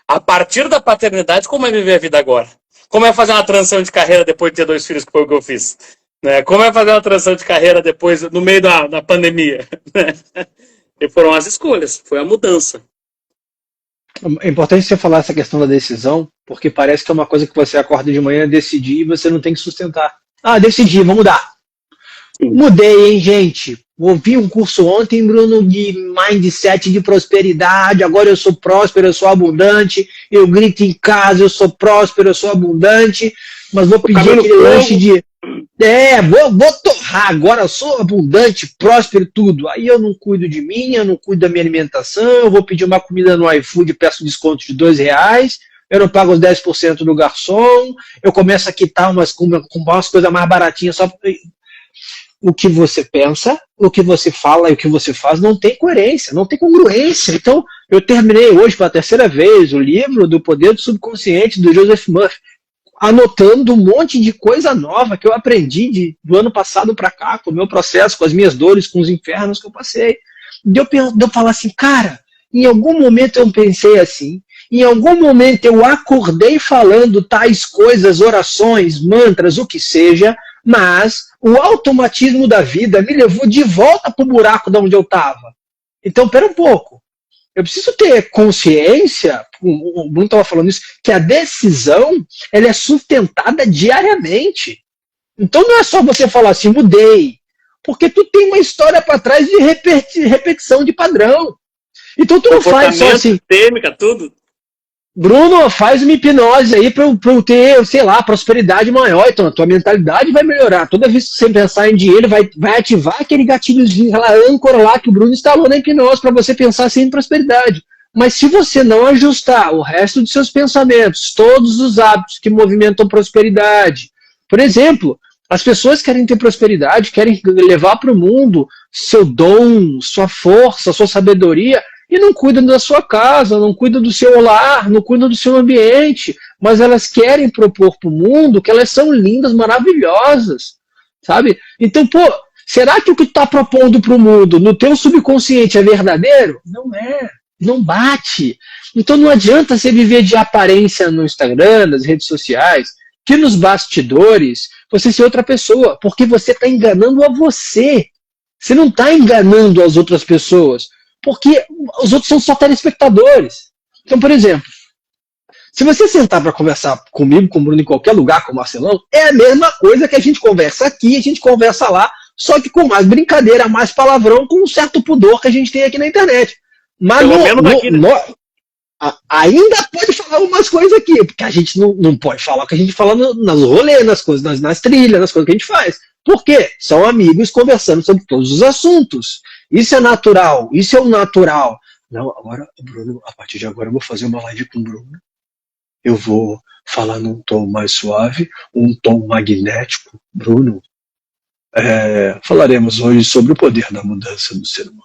A partir da paternidade, como é viver a vida agora? Como é fazer uma transição de carreira depois de ter 2 filhos, que foi o que eu fiz? Como é fazer uma transição de carreira depois, no meio da pandemia? E foram as escolhas, foi a mudança. É importante você falar essa questão da decisão, porque parece que é uma coisa que você acorda de manhã, decidir e você não tem que sustentar. Decidi, vou mudar. Sim. Mudei, hein, gente? Ouvi um curso ontem, Bruno, de mindset de prosperidade. Agora eu sou próspero, eu sou abundante. Eu grito em casa, eu sou próspero, eu sou abundante. Mas vou pedir aquele lanche de... vou torrar agora, eu sou abundante, próspero, tudo. Aí eu não cuido de mim, eu não cuido da minha alimentação, eu vou pedir uma comida no iFood, peço desconto de R$2, eu não pago os 10% do garçom, eu começo a quitar umas coisas mais baratinhas só. O que você pensa, o que você fala e o que você faz não tem coerência, não tem congruência. Então, eu terminei hoje pela 3ª vez o livro do Poder do Subconsciente, do Joseph Murphy, anotando um monte de coisa nova que eu aprendi do ano passado para cá, com o meu processo, com as minhas dores, com os infernos que eu passei. De eu falar assim, cara, Em algum momento eu pensei assim. Em algum momento eu acordei falando tais coisas, orações, mantras, o que seja, mas o automatismo da vida me levou de volta para o buraco de onde eu estava. Então, pera um pouco. Eu preciso ter consciência, o Bruno estava falando isso, que a decisão ela é sustentada diariamente. Então não é só você falar assim, mudei. Porque tu tem uma história para trás de repetição de padrão. Então tu não faz só assim. Sistêmica, tudo. Bruno, faz uma hipnose aí para eu ter, sei lá, prosperidade maior. Então a tua mentalidade vai melhorar. Toda vez que você pensar em dinheiro, vai ativar aquele gatilhozinho, aquela âncora lá que o Bruno instalou na hipnose para você pensar assim em prosperidade. Mas se você não ajustar o resto de seus pensamentos, todos os hábitos que movimentam prosperidade, por exemplo, as pessoas querem ter prosperidade, querem levar para o mundo seu dom, sua força, sua sabedoria, e não cuidam da sua casa, não cuidam do seu lar, não cuidam do seu ambiente, mas elas querem propor para o mundo que elas são lindas, maravilhosas, sabe? Então, pô, será que o que tu está propondo para o mundo no teu subconsciente é verdadeiro? Não é, não bate. Então não adianta você viver de aparência no Instagram, nas redes sociais, que nos bastidores você ser outra pessoa, porque você está enganando a você. Você não está enganando as outras pessoas, porque os outros são só telespectadores. Então, por exemplo, se você sentar para conversar comigo, com o Bruno, em qualquer lugar, com o Marcelão, é a mesma coisa que a gente conversa aqui, a gente conversa lá, só que com mais brincadeira, mais palavrão, com um certo pudor que a gente tem aqui na internet. Mas ainda pode falar umas coisas aqui, porque a gente não pode falar o que a gente fala nas rolês, nas coisas, nas trilhas, nas coisas que a gente faz. Por quê? São amigos conversando sobre todos os assuntos. Isso é natural, isso é o natural. Não, agora, Bruno, a partir de agora eu vou fazer uma live com o Bruno. Eu vou falar num tom mais suave, um tom magnético. Bruno, falaremos hoje sobre o poder da mudança do ser humano.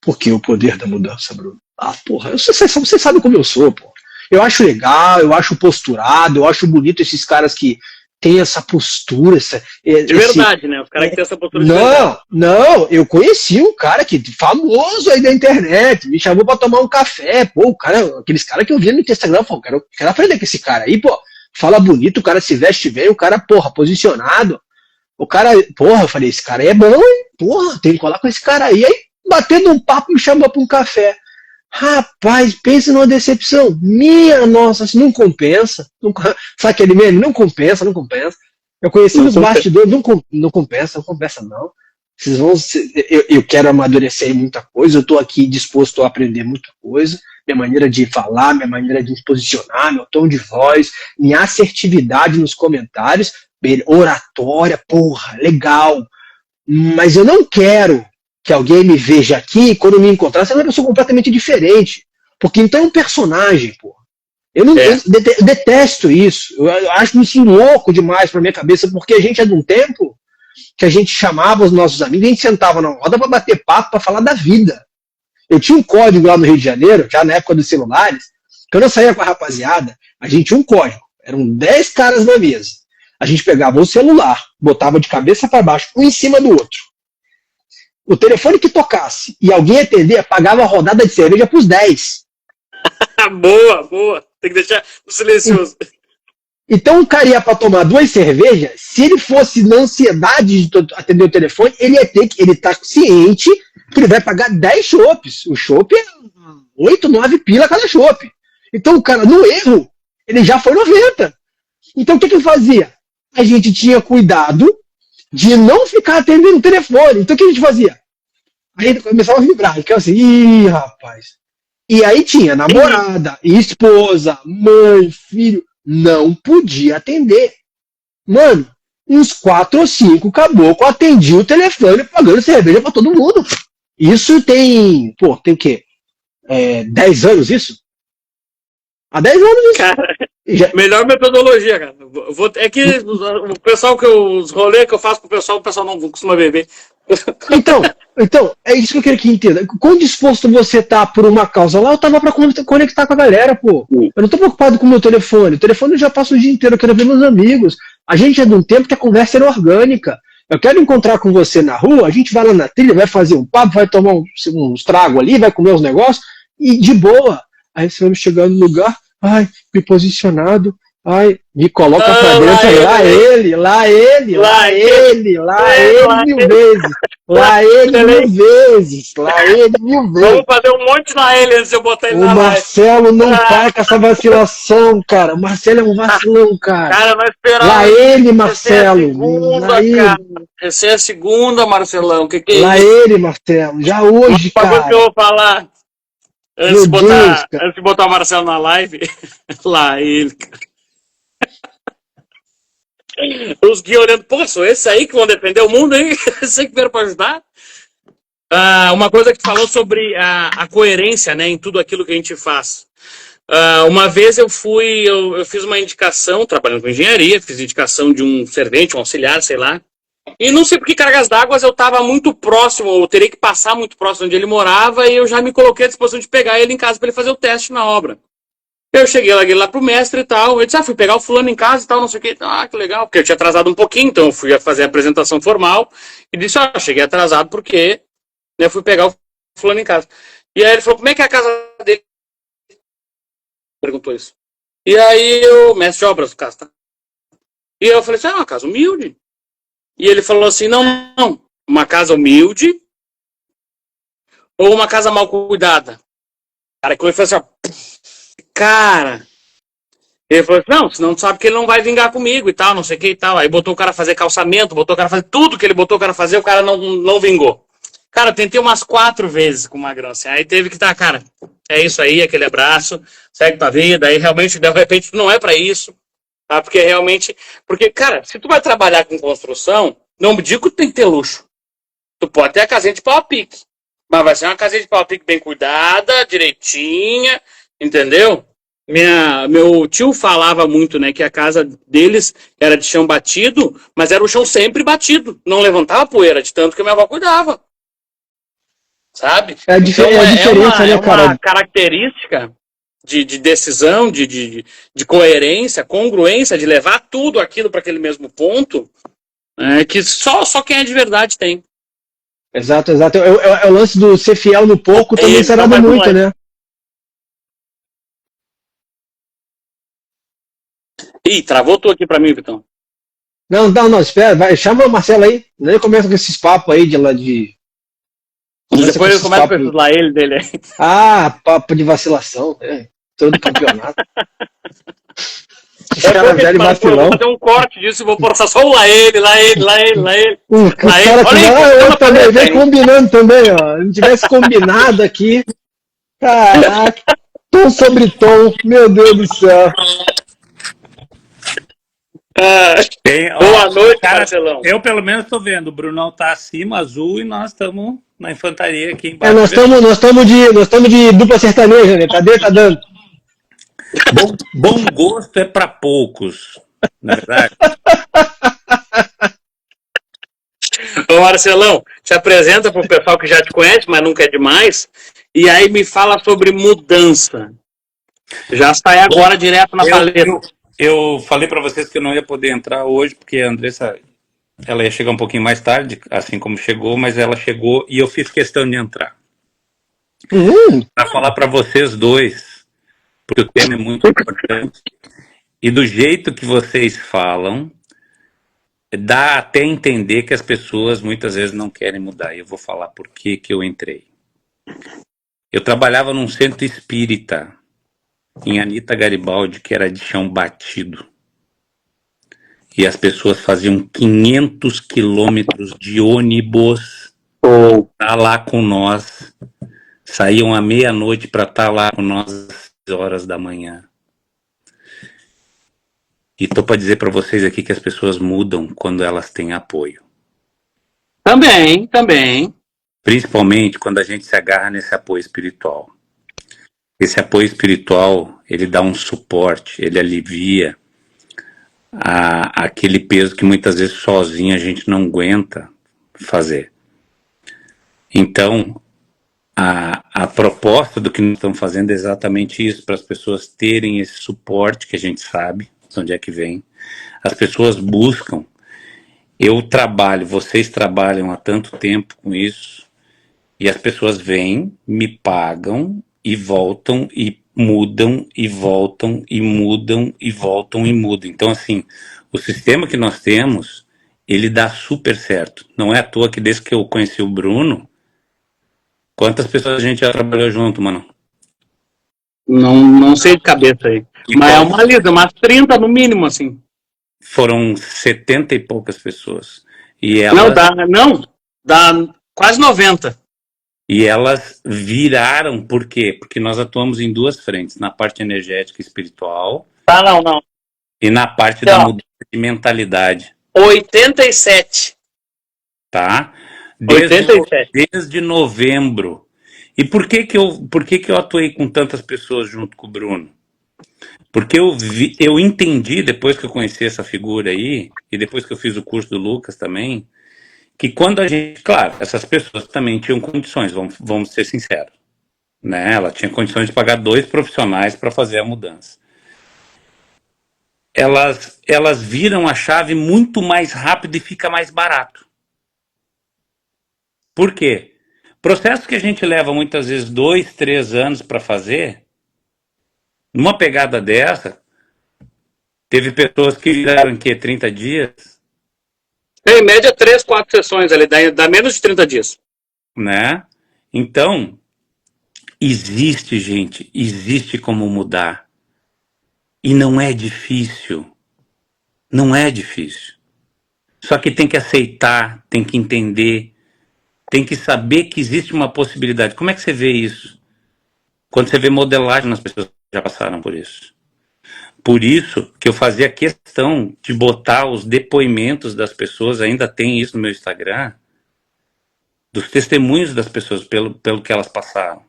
Por que o poder da mudança, Bruno? Ah, porra, você sabe como eu sou, pô. Eu acho legal, eu acho posturado, eu acho bonito esses caras que têm essa postura. De verdade, né? Os caras que têm essa postura de verdade. Não, eu conheci um cara que famoso aí da internet, me chamou pra tomar um café, pô, o cara, aqueles caras que eu via no Instagram, eu falei, quero aprender com esse cara aí, pô, fala bonito, o cara se veste bem, o cara, porra, posicionado. O cara, porra, eu falei, esse cara aí é bom, hein? Porra, tem que colar com esse cara aí. Aí, batendo um papo, me chamou pra um café. Rapaz, pensa numa decepção. Minha nossa, assim, não compensa. Sabe aquele meme? Não compensa. Eu conheci nos bastidores, não compensa não. Vocês vão, eu quero amadurecer muita coisa, eu estou aqui disposto a aprender muita coisa. Minha maneira de falar, minha maneira de me posicionar, meu tom de voz, minha assertividade nos comentários, oratória, porra, legal. Mas eu não quero que alguém me veja aqui e quando me encontrar, você é uma pessoa completamente diferente. Porque então é um personagem, pô. Eu detesto isso. Eu acho isso louco demais pra minha cabeça, porque a gente é de um tempo que a gente chamava os nossos amigos, a gente sentava na roda pra bater papo, pra falar da vida. Eu tinha um código lá no Rio de Janeiro, já na época dos celulares, quando eu saía com a rapaziada, a gente tinha um código. Eram 10 caras na mesa. A gente pegava o celular, botava de cabeça para baixo, um em cima do outro. O telefone que tocasse e alguém atender, pagava a rodada de cerveja pros 10. Boa. Tem que deixar no silencioso. Então o cara ia para tomar 2 cervejas, se ele fosse na ansiedade de atender o telefone, ele ia ter que, ele tá ciente que ele vai pagar 10 chopes. O chopp é 8, 9 pila cada chopp. Então o cara, no erro, ele já foi 90. Então o que ele fazia? A gente tinha cuidado de não ficar atendendo o telefone. Então o que a gente fazia? Aí ele começava a vibrar, ficava assim, ih, rapaz. E aí tinha namorada, esposa, mãe, filho, não podia atender. Mano, uns 4 ou 5 caboclos atendiam o telefone pagando cerveja pra todo mundo. Isso tem, tem o quê? 10 anos isso? Há 10 anos isso. Cara, melhor metodologia, cara. É que o pessoal os rolês que eu faço com o pessoal não costuma beber. Então, é isso que eu quero que entenda. Quão disposto você tá por uma causa lá, eu tava pra conectar com a galera, pô. Eu não tô preocupado com o meu telefone. O telefone eu já passo o dia inteiro, eu quero ver meus amigos. A gente é de um tempo que a conversa era orgânica. Eu quero encontrar com você na rua, a gente vai lá na trilha, vai fazer um papo, vai tomar uns tragos ali, vai comer uns negócios, e de boa. Aí você vai chegar no lugar, ai, me posicionado, ai, me coloca pra dentro, lá ele mil vezes. Lá ele mil vezes. Vamos fazer um monte lá ele antes de eu botar ele na live. O Marcelo não para com essa vacilação, cara. O Marcelo é um vacilão, cara. Cara, não esperava. Lá ele, Marcelo. Essa é a segunda, Marcelão. Que é lá isso? Ele, Marcelo. Já hoje, cara. Uma coisa que eu vou falar antes de botar o Marcelo na live. Lá ele, cara. Os guias olhando, pô, sou esse aí que vão defender o mundo, hein? Esse aí que veio para ajudar. Uma coisa que tu falou sobre a coerência, né, em tudo aquilo que a gente faz. Uma vez eu fiz uma indicação, trabalhando com engenharia, fiz indicação de um servente, um auxiliar, sei lá. E não sei por que cargas d'água eu estava muito próximo, eu teria que passar muito próximo onde ele morava, e eu já me coloquei à disposição de pegar ele em casa para ele fazer o teste na obra. Eu cheguei lá pro mestre e tal, eu disse, fui pegar o fulano em casa e tal, não sei o que, que legal, porque eu tinha atrasado um pouquinho, então eu fui fazer a apresentação formal, e disse, cheguei atrasado porque eu fui pegar o fulano em casa. E aí ele falou, como é que é a casa dele? Perguntou isso. E aí o mestre de obras do caso, tá? E eu falei assim, uma casa humilde. E ele falou assim, não, uma casa humilde ou uma casa mal cuidada? Cara, que ele falou assim, cara, ele falou assim, não, senão tu sabe que ele não vai vingar comigo e tal, não sei o que e tal. Aí botou o cara a fazer calçamento, botou o cara a fazer tudo que ele botou o cara a fazer, o cara não vingou. Cara, eu tentei umas 4 vezes com o Magrão, assim, aí teve que dar, cara, é isso aí, aquele abraço, segue tua vida, aí realmente, de repente, não é pra isso, tá? Porque realmente, cara, se tu vai trabalhar com construção, não me digo que tu tem que ter luxo. Tu pode ter a casinha de pau a pique, mas vai ser uma casinha de pau a pique bem cuidada, direitinha, entendeu? Meu tio falava muito, né, que a casa deles era de chão batido, mas era o chão sempre batido, não levantava poeira, de tanto que minha avó cuidava. Sabe? Então, né, uma característica de decisão, de coerência, congruência, de levar tudo aquilo para aquele mesmo ponto, que só quem é de verdade tem. Exato. É o lance do ser fiel no pouco também será muito, né? Ih, travou tu aqui para mim, Vitão. Não, espera, chama o Marcelo aí, nem começa com esses papos aí de depois ele começa com esses lá ele dele aí. Papo de vacilação, todo campeonato. Os caras velho vacilão. Vou fazer um corte disso e vou postar só o lá ele. Os caras também vem combinando também, ó. Se não tivesse combinado aqui, caraca, tom sobre tom, meu Deus do céu. Boa noite, cara, Marcelão. Eu pelo menos estou vendo, o Brunão tá acima, azul, e nós estamos na infantaria aqui embaixo. Nós estamos de dupla sertaneja, né? Tá dando. Bom gosto é para poucos, na verdade. Ô Marcelão, te apresenta para o pessoal que já te conhece, mas nunca é demais, e aí me fala sobre mudança. Já sai agora direto na paleta. Eu falei para vocês que eu não ia poder entrar hoje, porque a Andressa, ela ia chegar um pouquinho mais tarde, assim como chegou, mas ela chegou e eu fiz questão de entrar. Para falar para vocês dois, porque o tema é muito importante, e do jeito que vocês falam, dá até entender que as pessoas muitas vezes não querem mudar. E eu vou falar por que eu entrei. Eu trabalhava num centro espírita, em Anita Garibaldi, que era de chão batido. E as pessoas faziam 500 quilômetros de ônibus para lá com nós. Saíam à meia-noite para estar lá com nós às 6 horas da manhã. E tô para dizer para vocês aqui que as pessoas mudam quando elas têm apoio. Também. Principalmente quando a gente se agarra nesse apoio espiritual. Esse apoio espiritual, ele dá um suporte, ele alivia aquele peso que muitas vezes sozinho a gente não aguenta fazer. Então, a proposta do que nós estamos fazendo é exatamente isso, para as pessoas terem esse suporte que a gente sabe de onde é que vem. As pessoas buscam. Eu trabalho, vocês trabalham há tanto tempo com isso, e as pessoas vêm, me pagam, e voltam e mudam e voltam e mudam e voltam e mudam. Então, assim, o sistema que nós temos, ele dá super certo. Não é à toa que desde que eu conheci o Bruno, quantas pessoas a gente já trabalhou junto, mano? Não sei de cabeça aí. Mas é uma lida, umas 30 no mínimo, assim. Foram 70 e poucas pessoas. E elas... dá quase 90. E elas viraram, por quê? Porque nós atuamos em duas frentes, na parte energética e espiritual. Não. E na parte da mudança de mentalidade. 87. Tá? 87. Desde novembro. E por que eu atuei com tantas pessoas junto com o Bruno? Porque eu entendi, depois que eu conheci essa figura aí, e depois que eu fiz o curso do Lucas também, que quando a gente... Claro, essas pessoas também tinham condições, vamos ser sinceros. Né? Ela tinha condições de pagar 2 profissionais para fazer a mudança. Elas viram a chave muito mais rápido e fica mais barato. Por quê? Processo que a gente leva muitas vezes 2, 3 anos para fazer, numa pegada dessa, teve pessoas que viraram em que 30 dias? Em média 3, 4 sessões ali, dá menos de 30 dias. Né? Então, existe como mudar. E não é difícil. Não é difícil. Só que tem que aceitar, tem que entender, tem que saber que existe uma possibilidade. Como é que você vê isso? Quando você vê modelagem nas pessoas que já passaram por isso. Por isso que eu fazia questão de botar os depoimentos das pessoas, ainda tem isso no meu Instagram, dos testemunhos das pessoas pelo que elas passaram.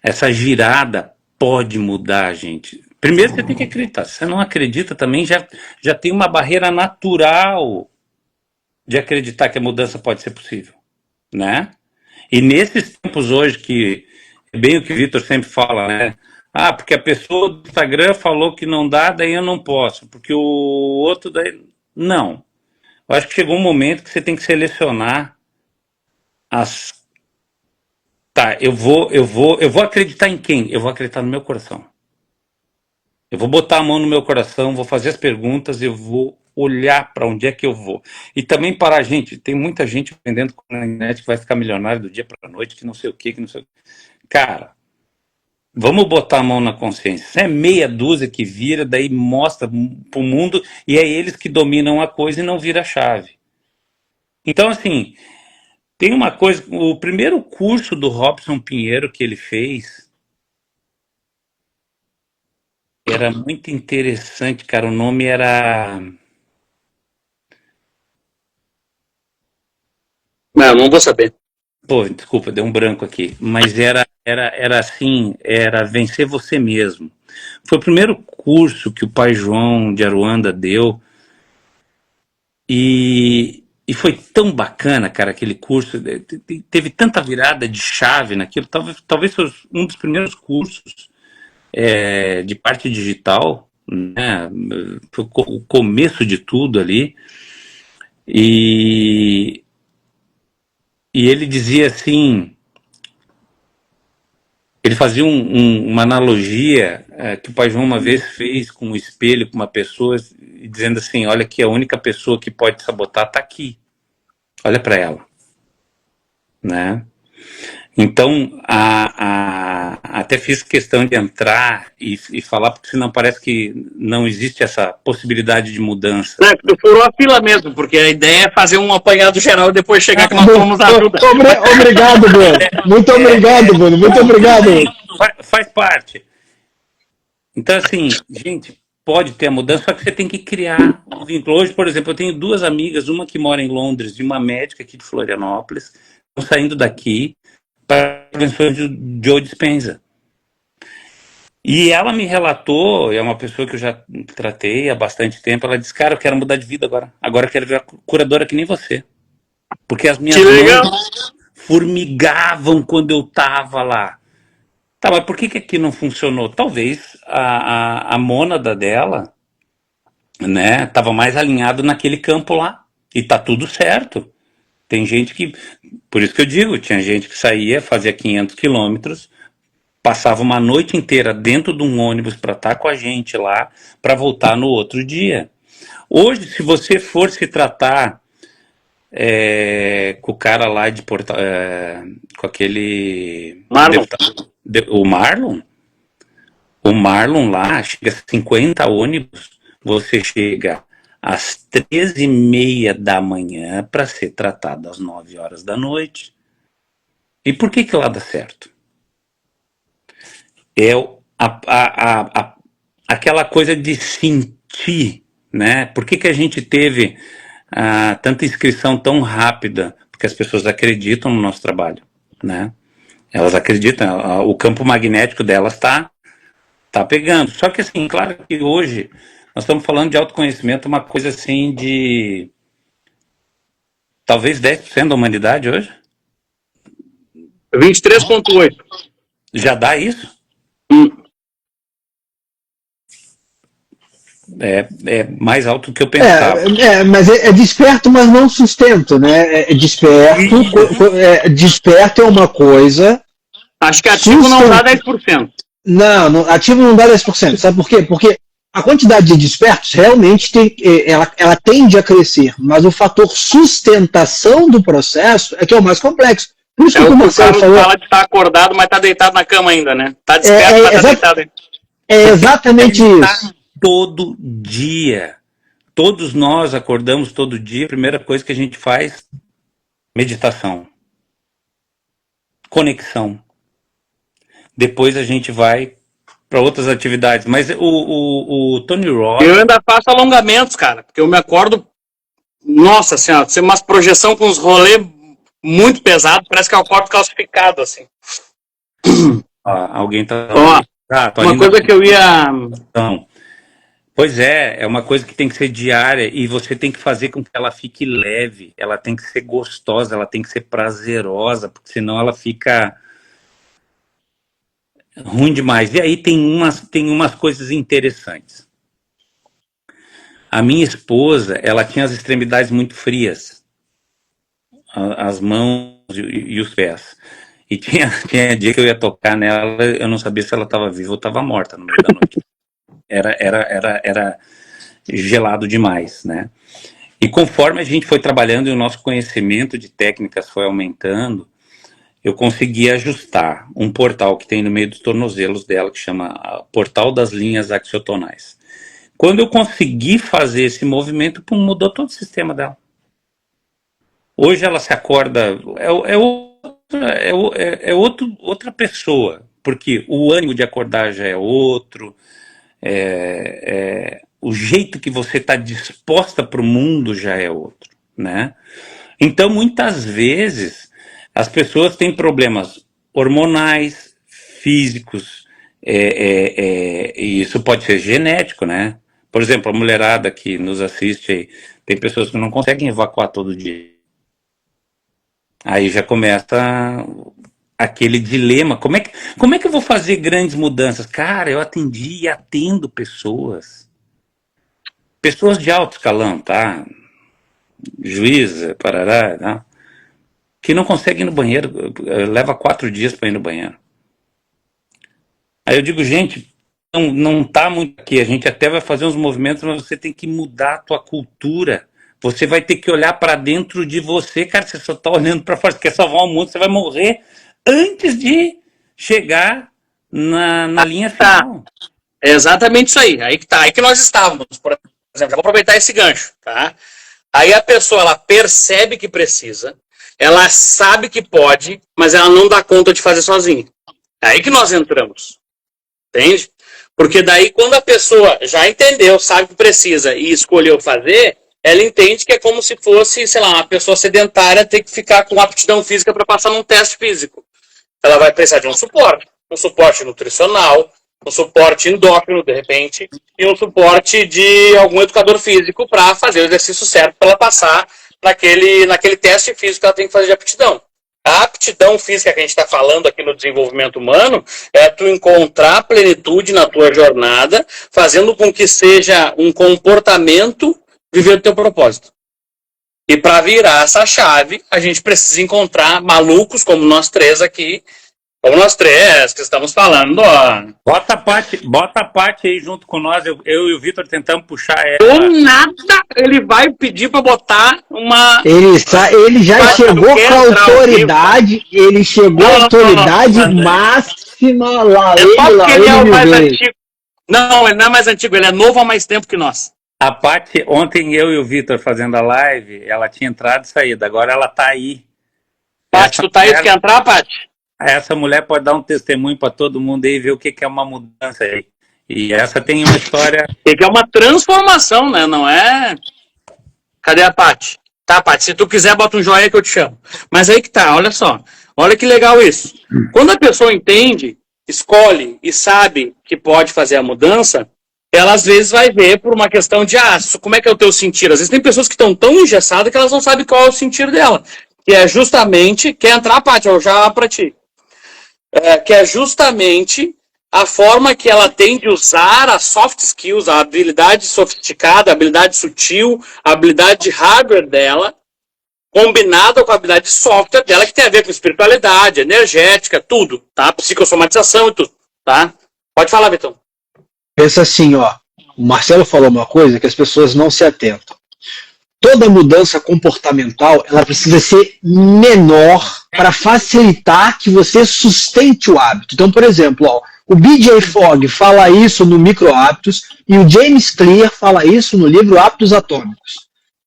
Essa girada pode mudar, gente. Primeiro você tem que acreditar. Se você não acredita também, já tem uma barreira natural de acreditar que a mudança pode ser possível, né? E nesses tempos hoje que é bem o que o Vitor sempre fala, né? Ah, porque a pessoa do Instagram falou que não dá, daí eu não posso, porque o outro daí... Não. Eu acho que chegou um momento que você tem que selecionar as... Tá, eu vou acreditar em quem? Eu vou acreditar no meu coração. Eu vou botar a mão no meu coração, vou fazer as perguntas, eu vou olhar para onde é que eu vou. E também para a gente, tem muita gente vendendo na internet que vai ficar milionário do dia para a noite, que não sei o que não sei o que. Cara, vamos botar a mão na consciência. Se é meia dúzia que vira, daí mostra para o mundo, e é eles que dominam a coisa e não vira a chave. Então, assim, tem uma coisa, o primeiro curso do Robson Pinheiro que ele fez era muito interessante, cara. O nome era... Não vou saber. Pô, desculpa, deu um branco aqui. Mas era assim, era Vencer Você Mesmo. Foi o primeiro curso que o pai João de Aruanda deu. E foi tão bacana, cara, aquele curso. Teve tanta virada de chave naquilo. Talvez fosse um dos primeiros cursos de parte digital, né? Foi o começo de tudo ali. E ele dizia assim... Ele fazia uma analogia que o pai João uma vez fez com um espelho, com uma pessoa, dizendo assim, olha que a única pessoa que pode sabotar está aqui. Olha para ela. Né? Então, até fiz questão de entrar e falar, porque senão parece que não existe essa possibilidade de mudança. Tu furou a fila mesmo, porque a ideia é fazer um apanhado geral e depois chegar que nós tomamos ajuda. Obrigado, Bruno. Muito obrigado, Bruno. Muito obrigado. Faz parte. Então, assim, gente, pode ter a mudança, só que você tem que criar um vínculo. Hoje, por exemplo, eu tenho 2 amigas, uma que mora em Londres e uma médica aqui de Florianópolis, estão saindo daqui para prevenções de Joe Dispenza. E ela me relatou, é uma pessoa que eu já tratei há bastante tempo, ela disse, cara, eu quero mudar de vida agora. Agora eu quero virar curadora que nem você. Porque as minhas mãos formigavam quando eu tava lá. Tá, mas por que aqui não funcionou? Talvez a mônada dela, né, tava mais alinhado naquele campo lá. E tá tudo certo. Tem gente que... Por isso que eu digo, tinha gente que saía, fazia 500 quilômetros, passava uma noite inteira dentro de um ônibus para estar com a gente lá, para voltar no outro dia. Hoje, se você for se tratar com o cara lá de Portal, com aquele Marlon. O Marlon lá chega a 50 ônibus, você chega às 13h30 da manhã para ser tratado às 9 horas da noite. E por que lá dá certo? É aquela coisa de sentir, né? Por que a gente teve tanta inscrição tão rápida? Porque as pessoas acreditam no nosso trabalho, né? Elas acreditam, o campo magnético delas tá pegando. Só que assim, claro que hoje nós estamos falando de autoconhecimento, uma coisa assim de talvez 10% da humanidade hoje. 23,8. Já dá isso? É mais alto do que eu pensava. Mas é desperto, mas não sustento, né? Desperto é uma coisa. Acho que ativo não dá 10%. Não, ativo não dá 10%. Sabe por quê? Porque a quantidade de despertos realmente ela tende a crescer, mas o fator sustentação do processo é que é o mais complexo. Por isso que o Marcelo falou. Fala de estar acordado, mas está deitado na cama ainda, né? Está desperto, mas está deitado ainda. É exatamente isso. Todo dia. Todos nós acordamos todo dia, a primeira coisa que a gente faz, meditação. Conexão. Depois a gente vai para outras atividades. Mas o Tony Robbins... Eu ainda faço alongamentos, cara, porque eu me acordo... Nossa senhora, tem umas projeção com uns rolês muito pesados, parece que é o corpo calcificado, assim. Alguém tá... uma coisa que eu ia... Então, pois é uma coisa que tem que ser diária e você tem que fazer com que ela fique leve, ela tem que ser gostosa, ela tem que ser prazerosa, porque senão ela fica ruim demais. E aí tem umas coisas interessantes. A minha esposa, ela tinha as extremidades muito frias, as mãos e os pés. E tinha dia que eu ia tocar nela, eu não sabia se ela estava viva ou estava morta no meio da noite. Era gelado demais, né? E conforme a gente foi trabalhando e o nosso conhecimento de técnicas foi aumentando, eu consegui ajustar um portal que tem no meio dos tornozelos dela, que chama Portal das Linhas Axiotonais. Quando eu consegui fazer esse movimento, mudou todo o sistema dela. Hoje ela se acorda, outra pessoa, porque o ânimo de acordar já é outro, o jeito que você está disposta para o mundo já é outro, né? Então, muitas vezes, as pessoas têm problemas hormonais, físicos, e isso pode ser genético, né? Por exemplo, a mulherada que nos assiste aí, tem pessoas que não conseguem evacuar todo dia. Aí já começa aquele dilema. Como é que eu vou fazer grandes mudanças? Cara, eu atendi e atendo pessoas de alto escalão, tá? Juíza, parará, tá? Que não conseguem ir no banheiro, leva 4 dias para ir no banheiro. Aí eu digo, gente, não tá muito aqui, a gente até vai fazer uns movimentos, mas você tem que mudar a tua cultura. Você vai ter que olhar para dentro de você, cara, você só tá olhando para fora, você quer salvar o mundo, você vai morrer antes de chegar na linha final. É exatamente isso aí, aí que nós estávamos, por exemplo, já vou aproveitar esse gancho, tá? Aí a pessoa, ela percebe que precisa, ela sabe que pode, mas ela não dá conta de fazer sozinha. É aí que nós entramos, entende? Porque daí quando a pessoa já entendeu, sabe que precisa e escolheu fazer, ela entende que é como se fosse, sei lá, uma pessoa sedentária ter que ficar com aptidão física para passar num teste físico. Ela vai precisar de um suporte nutricional, um suporte endócrino, de repente, e um suporte de algum educador físico para fazer o exercício certo para ela passar naquele teste físico que ela tem que fazer de aptidão. A aptidão física que a gente está falando aqui no desenvolvimento humano é tu encontrar plenitude na tua jornada, fazendo com que seja um comportamento viver o teu propósito. E para virar essa chave, a gente precisa encontrar malucos como nós três aqui, Como nós três que estamos falando, ó. Bota a Paty aí junto com nós. Eu e o Vitor tentamos puxar ela. Do nada, ele vai pedir para botar uma... Ele já chegou com a autoridade, ele chegou à autoridade máxima lá. É só porque ele é o mais antigo. Não, ele não é mais antigo, ele é novo há mais tempo que nós. A Paty, ontem eu e o Vitor fazendo a live, ela tinha entrado e saído, agora ela tá aí. Paty, tu tá aí, tu quer entrar, Paty? Essa mulher pode dar um testemunho para todo mundo aí e ver o que é uma mudança aí. E essa tem uma história... Que é uma transformação, né? Não é... Cadê a Paty? Tá, Paty, se tu quiser, bota um joinha que eu te chamo. Mas aí que tá, olha só. Olha que legal isso. Quando a pessoa entende, escolhe e sabe que pode fazer a mudança, ela às vezes vai ver por uma questão de, como é que é o teu sentir? Às vezes tem pessoas que estão tão engessadas que elas não sabem qual é o sentir dela. Que é justamente... Quer entrar, Paty? Eu já abro pra ti. Que é justamente a forma que ela tem de usar as soft skills, a habilidade sofisticada, a habilidade sutil, a habilidade de hardware dela, combinada com a habilidade de software dela, que tem a ver com espiritualidade, energética, tudo, tá? Psicossomatização e tudo, tá? Pode falar, Vitão. Pensa assim, ó. O Marcelo falou uma coisa que as pessoas não se atentam. Toda mudança comportamental, ela precisa ser menor para facilitar que você sustente o hábito. Então, por exemplo, ó, o BJ Fogg fala isso no Micro Hábitos e o James Clear fala isso no livro Hábitos Atômicos.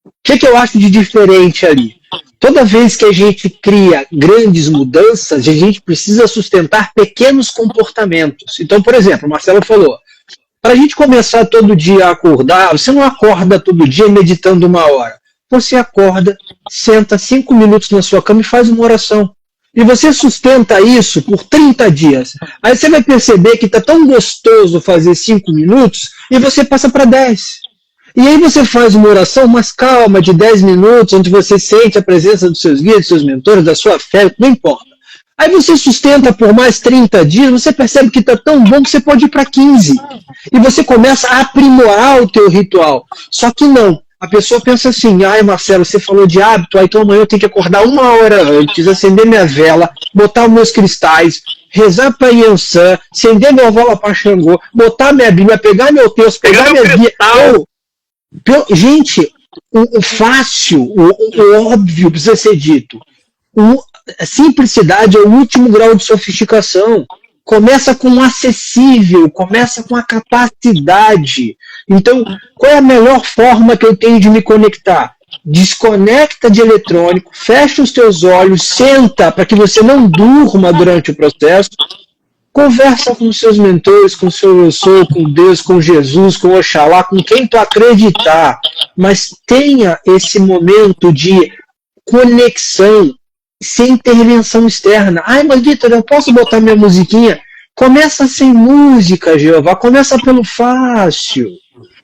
O que eu acho de diferente ali? Toda vez que a gente cria grandes mudanças, a gente precisa sustentar pequenos comportamentos. Então, por exemplo, o Marcelo falou, para a gente começar todo dia a acordar, você não acorda todo dia meditando 1 hora. Você acorda, senta 5 minutos na sua cama e faz uma oração. E você sustenta isso por 30 dias. Aí você vai perceber que está tão gostoso fazer 5 minutos e você passa para 10. E aí você faz uma oração mais calma, de 10 minutos, onde você sente a presença dos seus guias, dos seus mentores, da sua fé, não importa. Aí você sustenta por mais 30 dias, você percebe que está tão bom que você pode ir para 15. E você começa a aprimorar o teu ritual. Só que não. A pessoa pensa assim, Marcelo, você falou de hábito, então amanhã eu tenho que acordar 1 hora antes, acender minha vela, botar os meus cristais, rezar para Yansan, acender minha vela para Xangô, botar minha Bíblia, pegar meu texto, pegar minha guia. Gente, o fácil, o óbvio precisa ser dito. A simplicidade é o último grau de sofisticação. Começa com o acessível, começa com a capacidade. Então, qual é a melhor forma que eu tenho de me conectar? Desconecta de eletrônico, fecha os teus olhos, senta para que você não durma durante o processo, conversa com os seus mentores, com o seu eu sou, com Deus, com Jesus, com Oxalá, com quem tu acreditar, mas tenha esse momento de conexão, sem intervenção externa. Mas Vitor, eu posso botar minha musiquinha? Começa sem música, Jeová. Começa pelo fácil.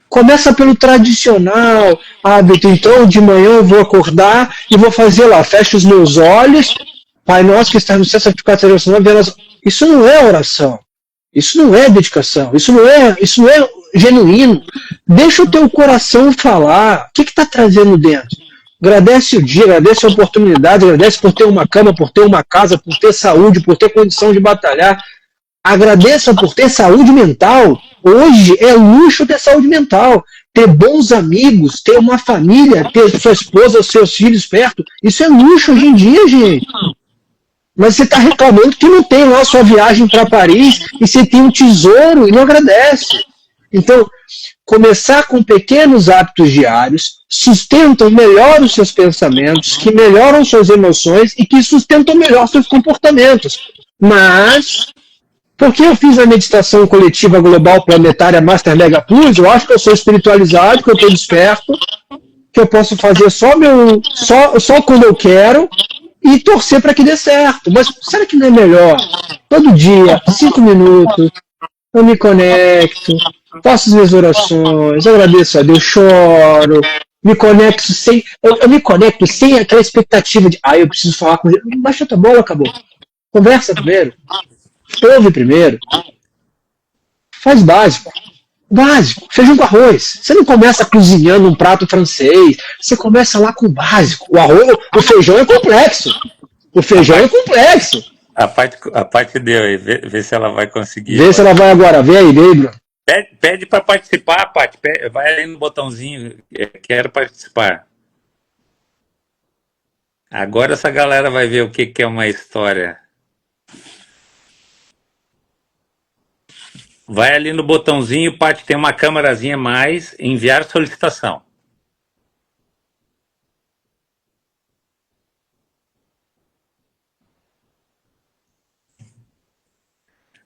Começa pelo tradicional. Vitor, então de manhã eu vou acordar e vou fazer lá. Fecho os meus olhos. Pai nosso que está no céu, santificado seja o seu nome. Isso não é oração. Isso não é dedicação. Isso não é genuíno. Deixa o teu coração falar. O que está trazendo dentro? Agradece o dia, agradece a oportunidade, agradece por ter uma cama, por ter uma casa, por ter saúde, por ter condição de batalhar. Agradeça por ter saúde mental. Hoje é luxo ter saúde mental. Ter bons amigos, ter uma família, ter sua esposa, seus filhos perto. Isso é luxo hoje em dia, gente. Mas você está reclamando que não tem lá sua viagem para Paris e você tem um tesouro e não agradece. Então, começar com pequenos hábitos diários sustentam melhor os seus pensamentos, que melhoram suas emoções e que sustentam melhor seus comportamentos. Mas, porque eu fiz a meditação coletiva global planetária Master Mega Plus, eu acho que eu sou espiritualizado, que eu estou desperto, que eu posso fazer só quando eu quero e torcer para que dê certo. Mas será que não é melhor? Todo dia, 5 minutos, eu me conecto, faço as minhas orações, agradeço a Deus, choro, me conecto eu me conecto sem aquela expectativa de eu preciso falar com ele. Baixa tua bola, acabou. Conversa primeiro. Ouve primeiro. Faz básico. Básico. Feijão com arroz. Você não começa cozinhando um prato francês. Você começa lá com o básico. O feijão é complexo. O feijão é complexo. A Paty deu aí, vê se ela vai conseguir. Vê se ela vai agora. Vem aí, Bruno. Pede para participar, Paty. Vai ali no botãozinho. Quero participar. Agora essa galera vai ver o que é uma história. Vai ali no botãozinho, Paty, tem uma câmerazinha mais, enviar solicitação.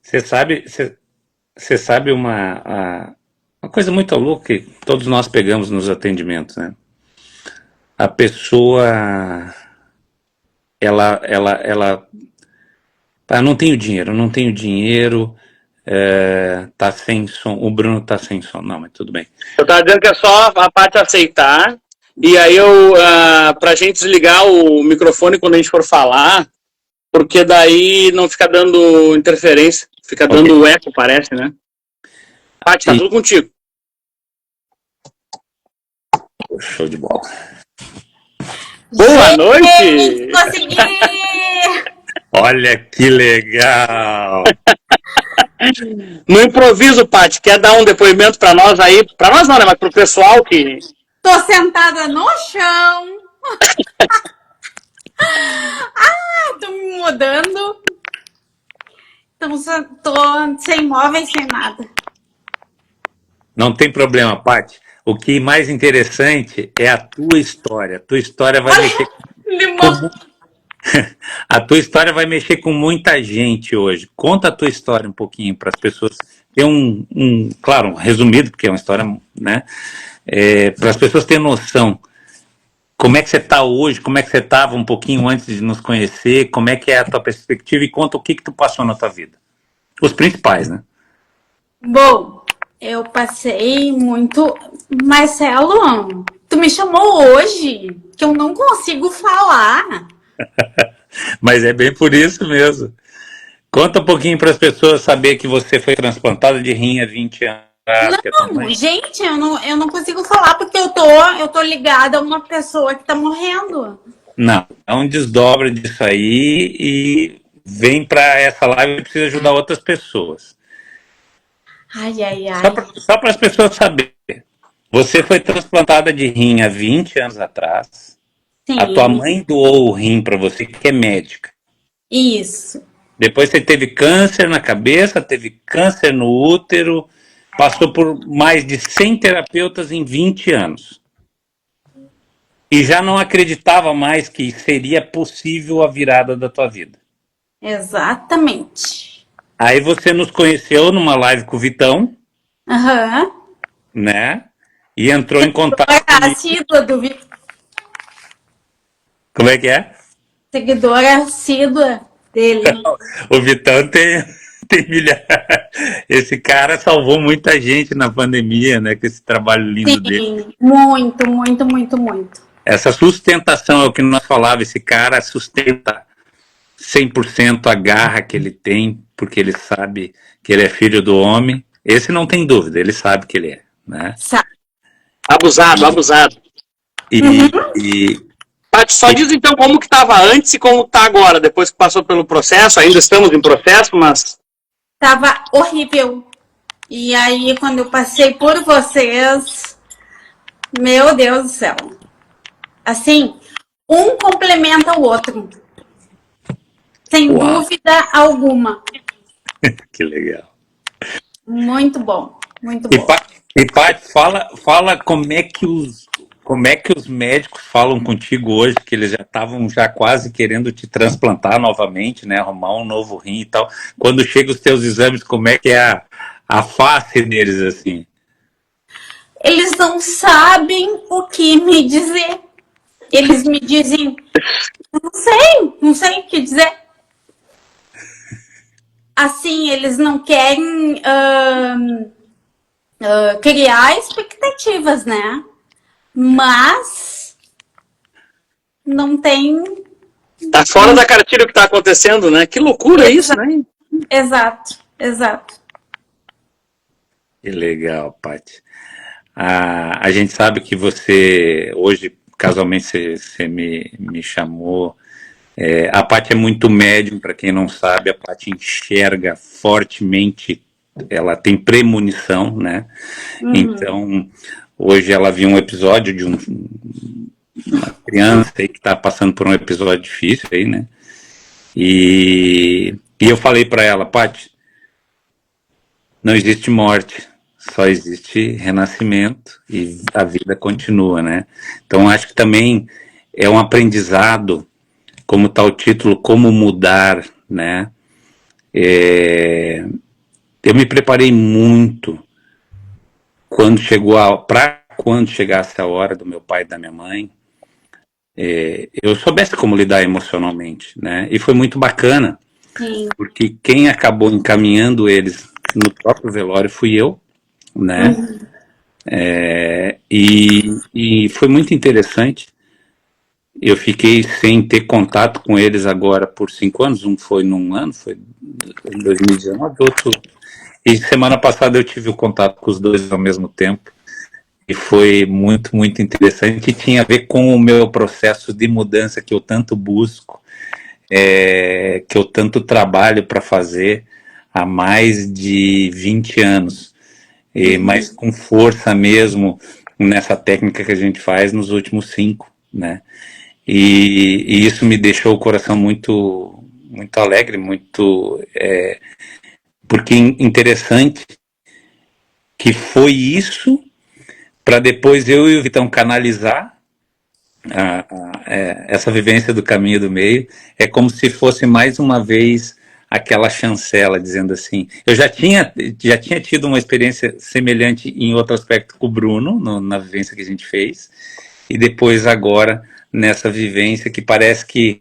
Você sabe uma coisa muito louca que todos nós pegamos nos atendimentos, né? A pessoa, ela não tenho dinheiro, tá sem som, o Bruno tá sem som, não, mas tudo bem. Eu tava dizendo que é só a parte aceitar, e aí pra gente desligar o microfone quando a gente for falar, porque daí não fica dando interferência, fica dando eco, parece, né? Paty, tá tudo contigo. Show de bola. Boa noite! Consegui! Olha que legal! No improviso, Paty, quer dar um depoimento para nós aí? Para nós não, né? Mas pro pessoal que... Tô sentada no chão. Tô me mudando. Tô sem móveis, sem nada. Não tem problema, Paty. O que mais interessante é a tua história. A tua história vai mexer a tua história vai mexer com muita gente hoje. Conta a tua história um pouquinho para as pessoas. Tem claro, um resumido, porque é uma história, né? Para as pessoas terem noção. Como é que você está hoje? Como é que você estava um pouquinho antes de nos conhecer? Como é que é a tua perspectiva? E conta o que tu passou na tua vida. Os principais, né? Bom, eu passei muito... Marcelo, tu me chamou hoje, que eu não consigo falar. Mas é bem por isso mesmo. Conta um pouquinho para as pessoas saber que você foi transplantada de rim há 20 anos. Não, gente, eu não consigo falar porque eu tô ligada a uma pessoa que tá morrendo. Não desdobra disso aí e vem para essa live e precisa ajudar outras pessoas. Ai. Só para as pessoas saberem. Você foi transplantada de rim há 20 anos atrás. Sim. A tua mãe doou o rim para você, que é médica. Isso. Depois você teve câncer na cabeça, teve câncer no útero, passou por mais de 100 terapeutas em 20 anos. E já não acreditava mais que seria possível a virada da tua vida. Exatamente. Aí você nos conheceu numa live com o Vitão. Aham. Né? E entrou em contato comigo. Assídua do Vitão. Como é que é? Seguidora assídua dele. O Vitão tem milhares. Esse cara salvou muita gente na pandemia, né? Com esse trabalho lindo dele. Muito. Essa sustentação é o que nós falávamos. Esse cara sustenta 100% a garra que ele tem, porque ele sabe que ele é filho do homem. Esse não tem dúvida, ele sabe que ele é, né? Abusado. Paty, só diz então como que estava antes e como está agora, depois que passou pelo processo. Ainda estamos em processo, mas... Tava horrível. E aí, quando eu passei por vocês, meu Deus do céu. Assim, um complementa o outro. Sem dúvida alguma. Que legal. Muito bom. E Paty, fala como é que os médicos falam contigo hoje, que eles já estavam quase querendo te transplantar novamente, né? Arrumar um novo rim e tal. Quando chegam os teus exames, como é que é a face deles, assim? Eles não sabem o que me dizer. Eles me dizem, não sei o que dizer. Assim, eles não querem criar expectativas, né? Mas não tem... Tá fora da cartilha o que tá acontecendo, né? Que loucura isso, né? Exato. Que legal, Paty. A gente sabe que você, hoje, casualmente, você me chamou A Paty é muito médium, para quem não sabe, a Paty enxerga fortemente, ela tem premonição, né? Então, hoje ela viu um episódio de uma criança aí que está passando por um episódio difícil aí, né? E eu falei para ela, Paty, não existe morte, só existe renascimento e a vida continua, né? Então, acho que também é um aprendizado, como está o título, Como Mudar, né? Eu me preparei muito quando chegasse a hora do meu pai e da minha mãe, eu soubesse como lidar emocionalmente, né? E foi muito bacana, porque quem acabou encaminhando eles no próprio velório fui eu, né? E foi muito interessante. Eu fiquei sem ter contato com eles agora por 5 anos. Um foi num ano, foi em 2019, outro. E semana passada eu tive o contato com os dois ao mesmo tempo. E foi muito, muito interessante. E tinha a ver com o meu processo de mudança que eu tanto busco, que eu tanto trabalho para fazer há mais de 20 anos. Mas com força mesmo nessa técnica que a gente faz nos últimos 5, né? E isso me deixou o coração muito, muito alegre, muito, porque interessante que foi isso para depois eu e o Vitão canalizar essa vivência do caminho do meio. É como se fosse mais uma vez aquela chancela, dizendo assim, eu já tinha tido uma experiência semelhante em outro aspecto com o Bruno, na vivência que a gente fez, e depois agora nessa vivência que parece que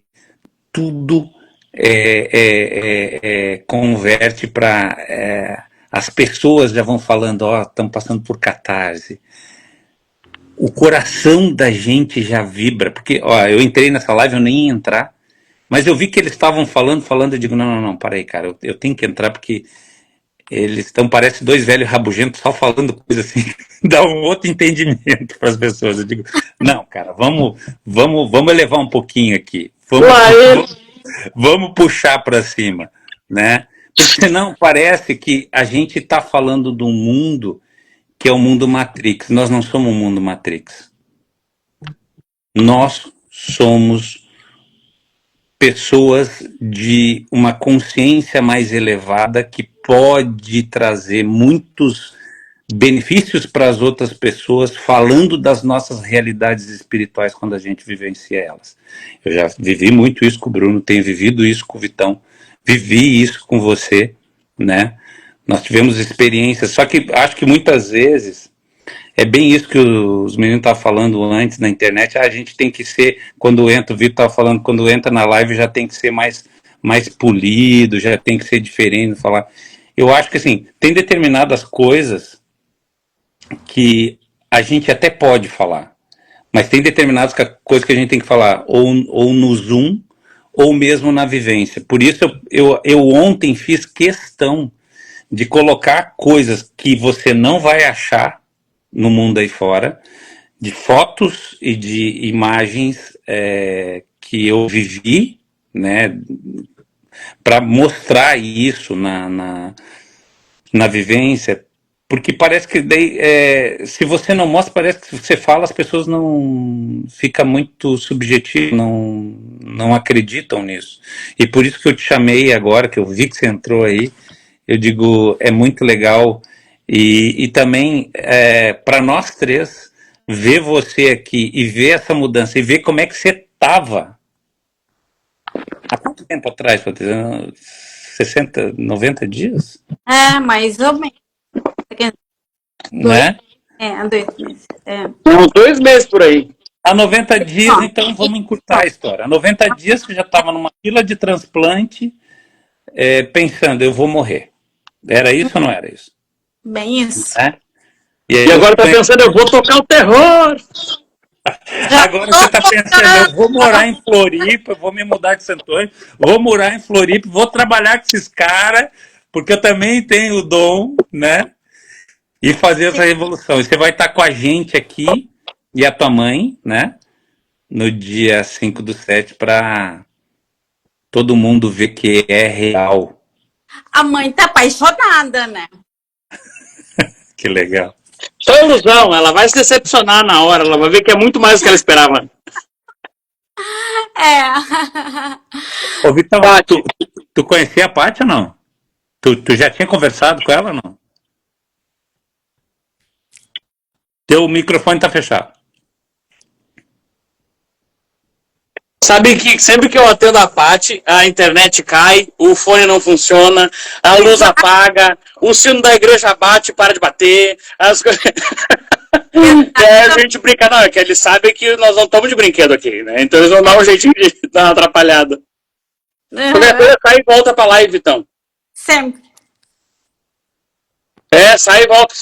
tudo converte para... as pessoas já vão falando, estão passando por catarse. O coração da gente já vibra, porque eu entrei nessa live, eu nem ia entrar, mas eu vi que eles estavam falando, eu digo, não, para aí, cara, eu tenho que entrar porque eles estão, parece 2 velhos rabugentos só falando coisa assim, dá um outro entendimento para as pessoas. Eu digo, não, cara, vamos elevar um pouquinho aqui, vamos puxar para cima, né? Porque senão parece que a gente está falando de um mundo que é o mundo Matrix. Nós não somos um mundo Matrix. Nós somos pessoas de uma consciência mais elevada que pode trazer muitos benefícios para as outras pessoas, falando das nossas realidades espirituais quando a gente vivencia elas. Eu já vivi muito isso com o Bruno, tenho vivido isso com o Vitão, vivi isso com você, né? Nós tivemos experiências, só que acho que muitas vezes é bem isso que os meninos estavam falando antes na internet. A gente tem que ser, quando entra, o Vitor estava falando, quando entra na live já tem que ser mais polido, já tem que ser diferente, falar. Eu acho que assim, tem determinadas coisas que a gente até pode falar, mas tem determinadas coisas que a gente tem que falar ou no Zoom ou mesmo na vivência. Por isso eu ontem fiz questão de colocar coisas que você não vai achar no mundo aí fora, de fotos e de imagens que eu vivi, né, para mostrar isso na vivência, porque parece que daí, se você não mostra, parece que você fala, as pessoas não fica muito subjetivo, não acreditam nisso. E por isso que eu te chamei agora, que eu vi que você entrou aí, eu digo, é muito legal. E também, para nós três, ver você aqui e ver essa mudança, e ver como é que você estava. Há quanto tempo atrás, Patrícia? 60, 90 dias? Mais ou menos. Né? 2 meses. Uns 2 meses por aí. Há 90 dias, então vamos encurtar a história. Há 90 dias você já estava numa fila de transplante, pensando, eu vou morrer. Era isso ou não era isso? Bem isso. E agora tá pensando, eu vou tocar o terror. Agora você tá pensando, eu vou morar em Floripa, vou me mudar de Santo Antônio, vou morar em Floripa, vou trabalhar com esses caras, porque eu também tenho o dom, né? E fazer essa revolução. E você vai estar com a gente aqui, e a tua mãe, né? No dia 5/7, para todo mundo vê que é real. A mãe tá apaixonada, né? Que legal. Só ilusão, ela vai se decepcionar na hora, ela vai ver que é muito mais do que ela esperava. Ô, Vitão, tu conhecia a Paty ou não? Tu já tinha conversado com ela ou não? Teu microfone tá fechado. Sabe que sempre que eu atendo a Paty, a internet cai, o fone não funciona, a luz apaga, o sino da igreja bate e para de bater, as coisas... a gente brinca, não, é que eles sabem que nós não estamos de brinquedo aqui, né? Então eles vão dar um jeitinho de dar uma atrapalhada. Qualquer coisa, sai e volta pra live, Vitão. Sempre. Sai e volta.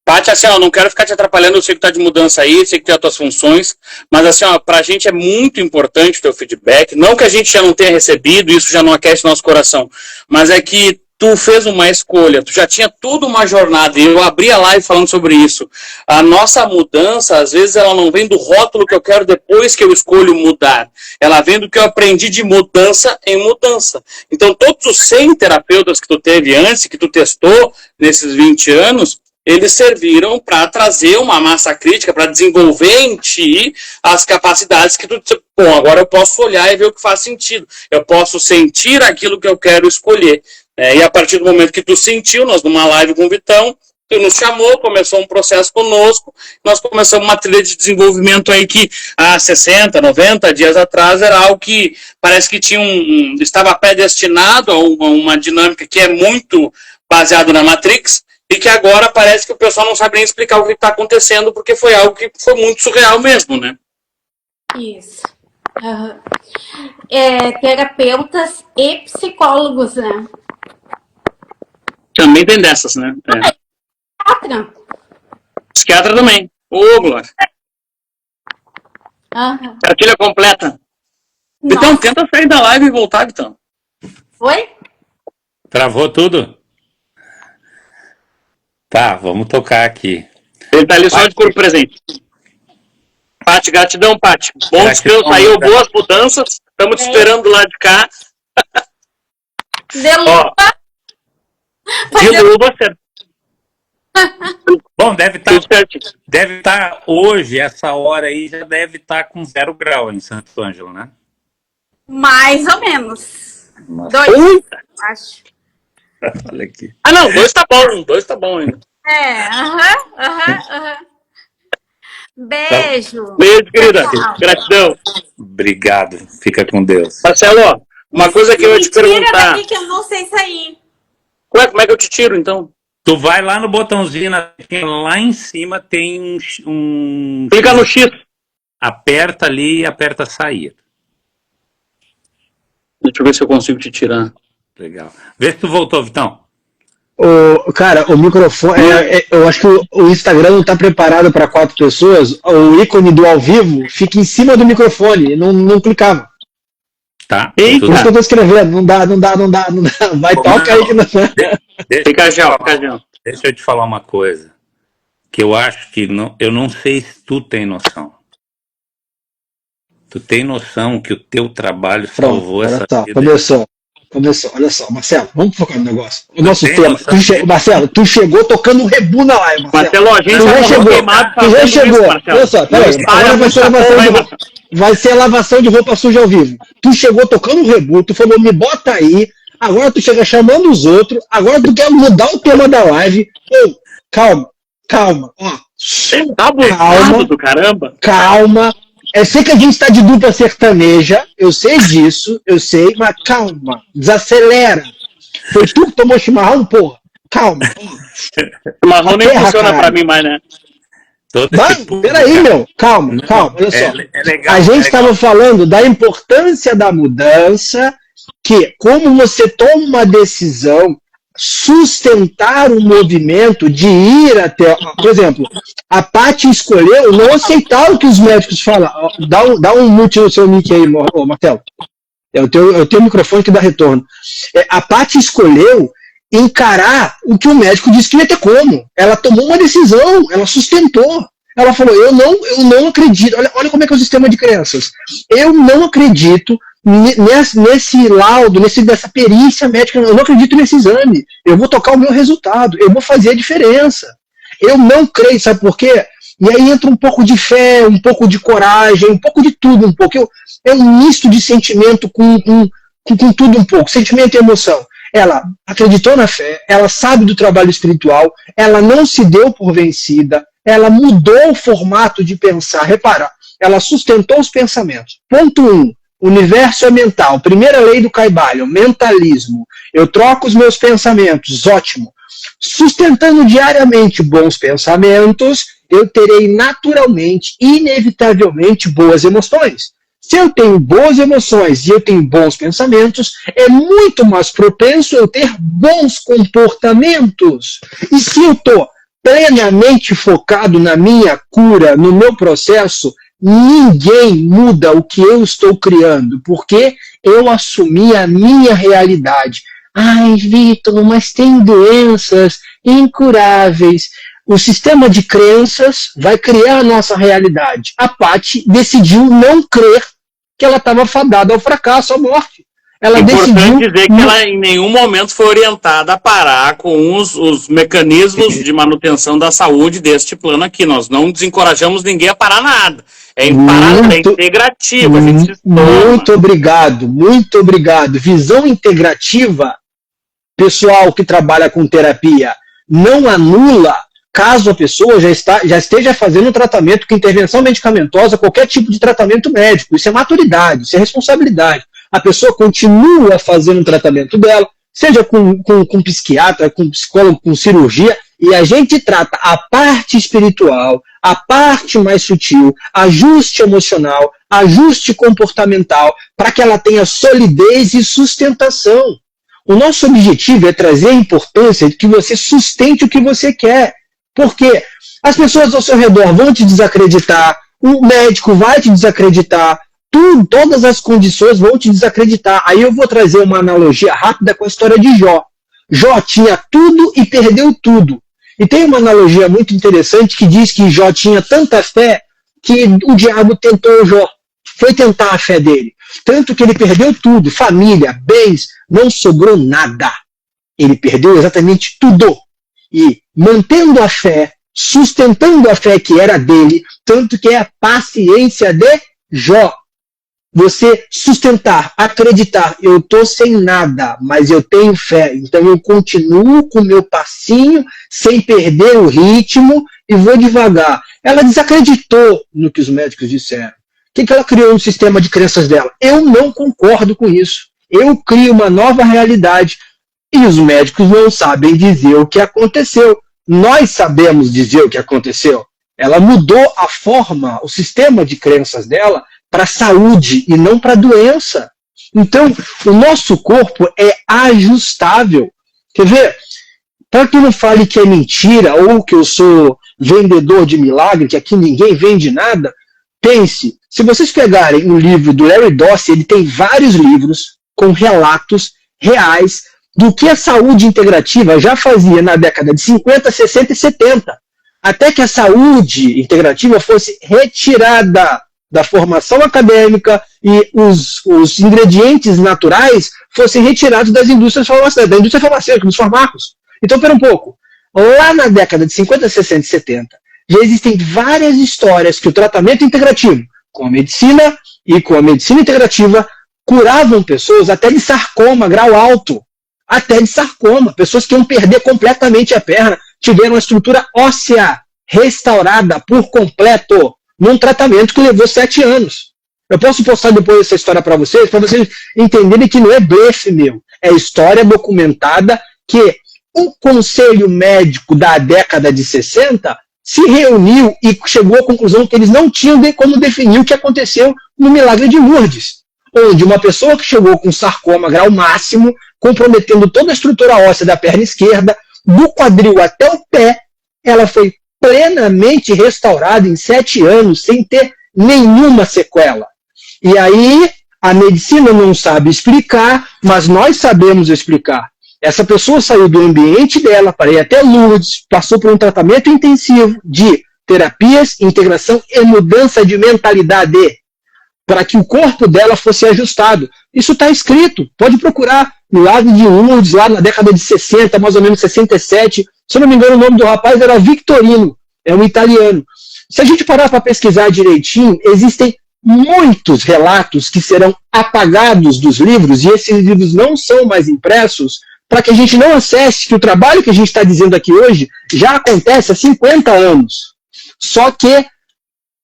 Paty, assim, ó, não quero ficar te atrapalhando, eu sei que tá de mudança aí, sei que tem as tuas funções, mas assim, ó, pra gente é muito importante o teu feedback, não que a gente já não tenha recebido, isso já não aquece nosso coração, mas é que tu fez uma escolha, tu já tinha toda uma jornada, e eu abri a live falando sobre isso. A nossa mudança, às vezes, ela não vem do rótulo que eu quero depois que eu escolho mudar. Ela vem do que eu aprendi de mudança em mudança. Então, todos os 100 terapeutas que tu teve antes, que tu testou nesses 20 anos, eles serviram para trazer uma massa crítica, para desenvolver em ti as capacidades que tu... Bom, agora eu posso olhar e ver o que faz sentido. Eu posso sentir aquilo que eu quero escolher. E a partir do momento que tu sentiu, nós numa live com o Vitão, tu nos chamou, começou um processo conosco, nós começamos uma trilha de desenvolvimento aí que há 60, 90 dias atrás era algo que parece que tinha estava predestinado a uma dinâmica que é muito baseada na Matrix, e que agora parece que o pessoal não sabe nem explicar o que está acontecendo, porque foi algo que foi muito surreal mesmo, né? Isso. Terapeutas e psicólogos, né? Também tem dessas, né? Psiquiatra. Psiquiatra também. Ô, Glória. Cartilha completa. Nossa. Então, tenta sair da live e voltar, Vitão. Oi? Travou tudo? Tá, vamos tocar aqui. Ele tá ali só de corpo presente. Paty, gratidão, Paty. Bom descanso aí, boas mudanças. Estamos te esperando do lado de cá. Deluva. Deluva, certo. Bom, deve estar hoje, essa hora aí, já deve estar com 0 grau em Santo Ângelo, né? Mais ou menos. 2, acho. Olha aqui. Ah, não, 2 tá bom. 2 tá bom ainda. Beijo. Beijo, querida. Gratidão. Obrigado. Fica com Deus. Marcelo, uma coisa que eu ia te perguntar. Tira daqui que eu não sei sair. Como é que eu te tiro, então? Tu vai lá no botãozinho, lá em cima tem um... Clica no X. Aperta ali e aperta sair. Deixa eu ver se eu consigo te tirar. Legal. Vê se tu voltou, Vitão. Cara, o microfone... eu acho que o Instagram não está preparado para 4 pessoas. O ícone do ao vivo fica em cima do microfone. Não clicava. Tá. Por isso que eu tô escrevendo. Não dá. Vai, toca aí que não... Fica já. Deixa eu te falar uma coisa. Que eu acho que... eu não sei se tu tem noção. Tu tem noção que o teu trabalho salvou essa vida? Começou, olha só, Marcelo, vamos focar no negócio. O nosso tema. Marcelo, tu chegou tocando rebu na live, Marcelo. A gente tu já chegou. Olha só, peraí. Agora vai ser a lavação de roupa suja ao vivo. Tu chegou tocando rebu, tu falou, me bota aí. Agora tu chega chamando os outros. Agora tu quer mudar o tema da live. Calma. Ó, tá abusado do caramba. Calma. Eu sei que a gente está de dupla sertaneja, eu sei disso, mas calma, desacelera. Foi tu que tomou chimarrão, porra? Calma. Chimarrão nem funciona pra mim mais, né? Peraí, meu, calma, olha só. Legal, a gente estava falando da importância da mudança, que como você toma uma decisão, sustentar o movimento de ir até... Por exemplo, a Paty escolheu não aceitar o que os médicos falam. Dá um mute no seu mic aí, Marcelo. É o teu microfone que dá retorno. A Paty escolheu encarar o que o médico disse que ia ter como. Ela tomou uma decisão, ela sustentou. Ela falou, eu não acredito. Olha como é que é o sistema de crenças. Eu não acredito nesse laudo, dessa perícia médica, eu não acredito nesse exame. Eu vou tocar o meu resultado, eu vou fazer a diferença. Eu não creio, sabe por quê? E aí entra um pouco de fé, um pouco de coragem, um pouco de tudo, um pouco. É um misto de sentimento com tudo um pouco, sentimento e emoção. Ela acreditou na fé, ela sabe do trabalho espiritual, ela não se deu por vencida, ela mudou o formato de pensar. Repara, ela sustentou os pensamentos. Ponto 1. Universo é mental. Primeira lei do Caibalion, mentalismo. Eu troco os meus pensamentos, ótimo. Sustentando diariamente bons pensamentos, eu terei naturalmente, inevitavelmente, boas emoções. Se eu tenho boas emoções e eu tenho bons pensamentos, é muito mais propenso eu ter bons comportamentos. E se eu estou plenamente focado na minha cura, no meu processo, ninguém muda o que eu estou criando, porque eu assumi a minha realidade. Ai, Vitor, mas tem doenças incuráveis. O sistema de crenças vai criar a nossa realidade. A Paty decidiu não crer que ela estava fadada ao fracasso, à morte. Ela decidiu dizer que ela em nenhum momento foi orientada a parar com os mecanismos de manutenção da saúde deste plano aqui. Nós não desencorajamos ninguém a parar nada. É integrativa. A gente muito obrigado. Visão integrativa, pessoal que trabalha com terapia, não anula caso a pessoa já esteja fazendo um tratamento com intervenção medicamentosa, qualquer tipo de tratamento médico. Isso é maturidade, isso é responsabilidade. A pessoa continua fazendo o tratamento dela, seja com psiquiatra, com psicólogo, com cirurgia, e a gente trata a parte espiritual, a parte mais sutil, ajuste emocional, ajuste comportamental, para que ela tenha solidez e sustentação. O nosso objetivo é trazer a importância de que você sustente o que você quer. Porque as pessoas ao seu redor vão te desacreditar, o médico vai te desacreditar, todas as condições vão te desacreditar. Aí eu vou trazer uma analogia rápida com a história de Jó. Jó tinha tudo e perdeu tudo. E tem uma analogia muito interessante que diz que Jó tinha tanta fé que o diabo tentou Jó. Foi tentar a fé dele. Tanto que ele perdeu tudo, família, bens, não sobrou nada. Ele perdeu exatamente tudo. E mantendo a fé, sustentando a fé que era dele, tanto que é a paciência de Jó. Você sustentar, acreditar, eu estou sem nada, mas eu tenho fé, então eu continuo com o meu passinho, sem perder o ritmo, e vou devagar. Ela desacreditou no que os médicos disseram. O que ela criou no sistema de crenças dela? Eu não concordo com isso. Eu crio uma nova realidade. E os médicos não sabem dizer o que aconteceu. Nós sabemos dizer o que aconteceu. Ela mudou a forma, o sistema de crenças dela para a saúde e não para a doença. Então, o nosso corpo é ajustável. Quer ver? Para que não fale que é mentira ou que eu sou vendedor de milagre, que aqui ninguém vende nada, pense, se vocês pegarem o livro do Larry Dossey, ele tem vários livros com relatos reais do que a saúde integrativa já fazia na década de 50, 60 e 70, até que a saúde integrativa fosse retirada da formação acadêmica e os ingredientes naturais fossem retirados das indústrias farmacêuticas, da indústria farmacêutica, dos farmacos. Então, pera um pouco. Lá na década de 50, 60 e 70, já existem várias histórias que o tratamento integrativo, com a medicina e com a medicina integrativa, curavam pessoas até de sarcoma, grau alto. Até de sarcoma. Pessoas que iam perder completamente a perna, tiveram a estrutura óssea restaurada por completo, num tratamento que levou 7 anos. Eu posso postar depois essa história para vocês entenderem que não é blefe meu. É história documentada que o conselho médico da década de 60 se reuniu e chegou à conclusão que eles não tinham como definir o que aconteceu no milagre de Lourdes, onde uma pessoa que chegou com sarcoma grau máximo, comprometendo toda a estrutura óssea da perna esquerda, do quadril até o pé, ela foi plenamente restaurada em 7 anos, sem ter nenhuma sequela. E aí, a medicina não sabe explicar, mas nós sabemos explicar. Essa pessoa saiu do ambiente dela para ir até Lourdes, passou por um tratamento intensivo de terapias, integração e mudança de mentalidade. para que o corpo dela fosse ajustado. Isso está escrito, pode procurar. Milagre de Lourdes, lá na década de 60, mais ou menos 67. Se eu não me engano, o nome do rapaz era Victorino, é um italiano. Se a gente parar para pesquisar direitinho, existem muitos relatos que serão apagados dos livros, e esses livros não são mais impressos, para que a gente não acesse que o trabalho que a gente está dizendo aqui hoje já acontece há 50 anos. Só que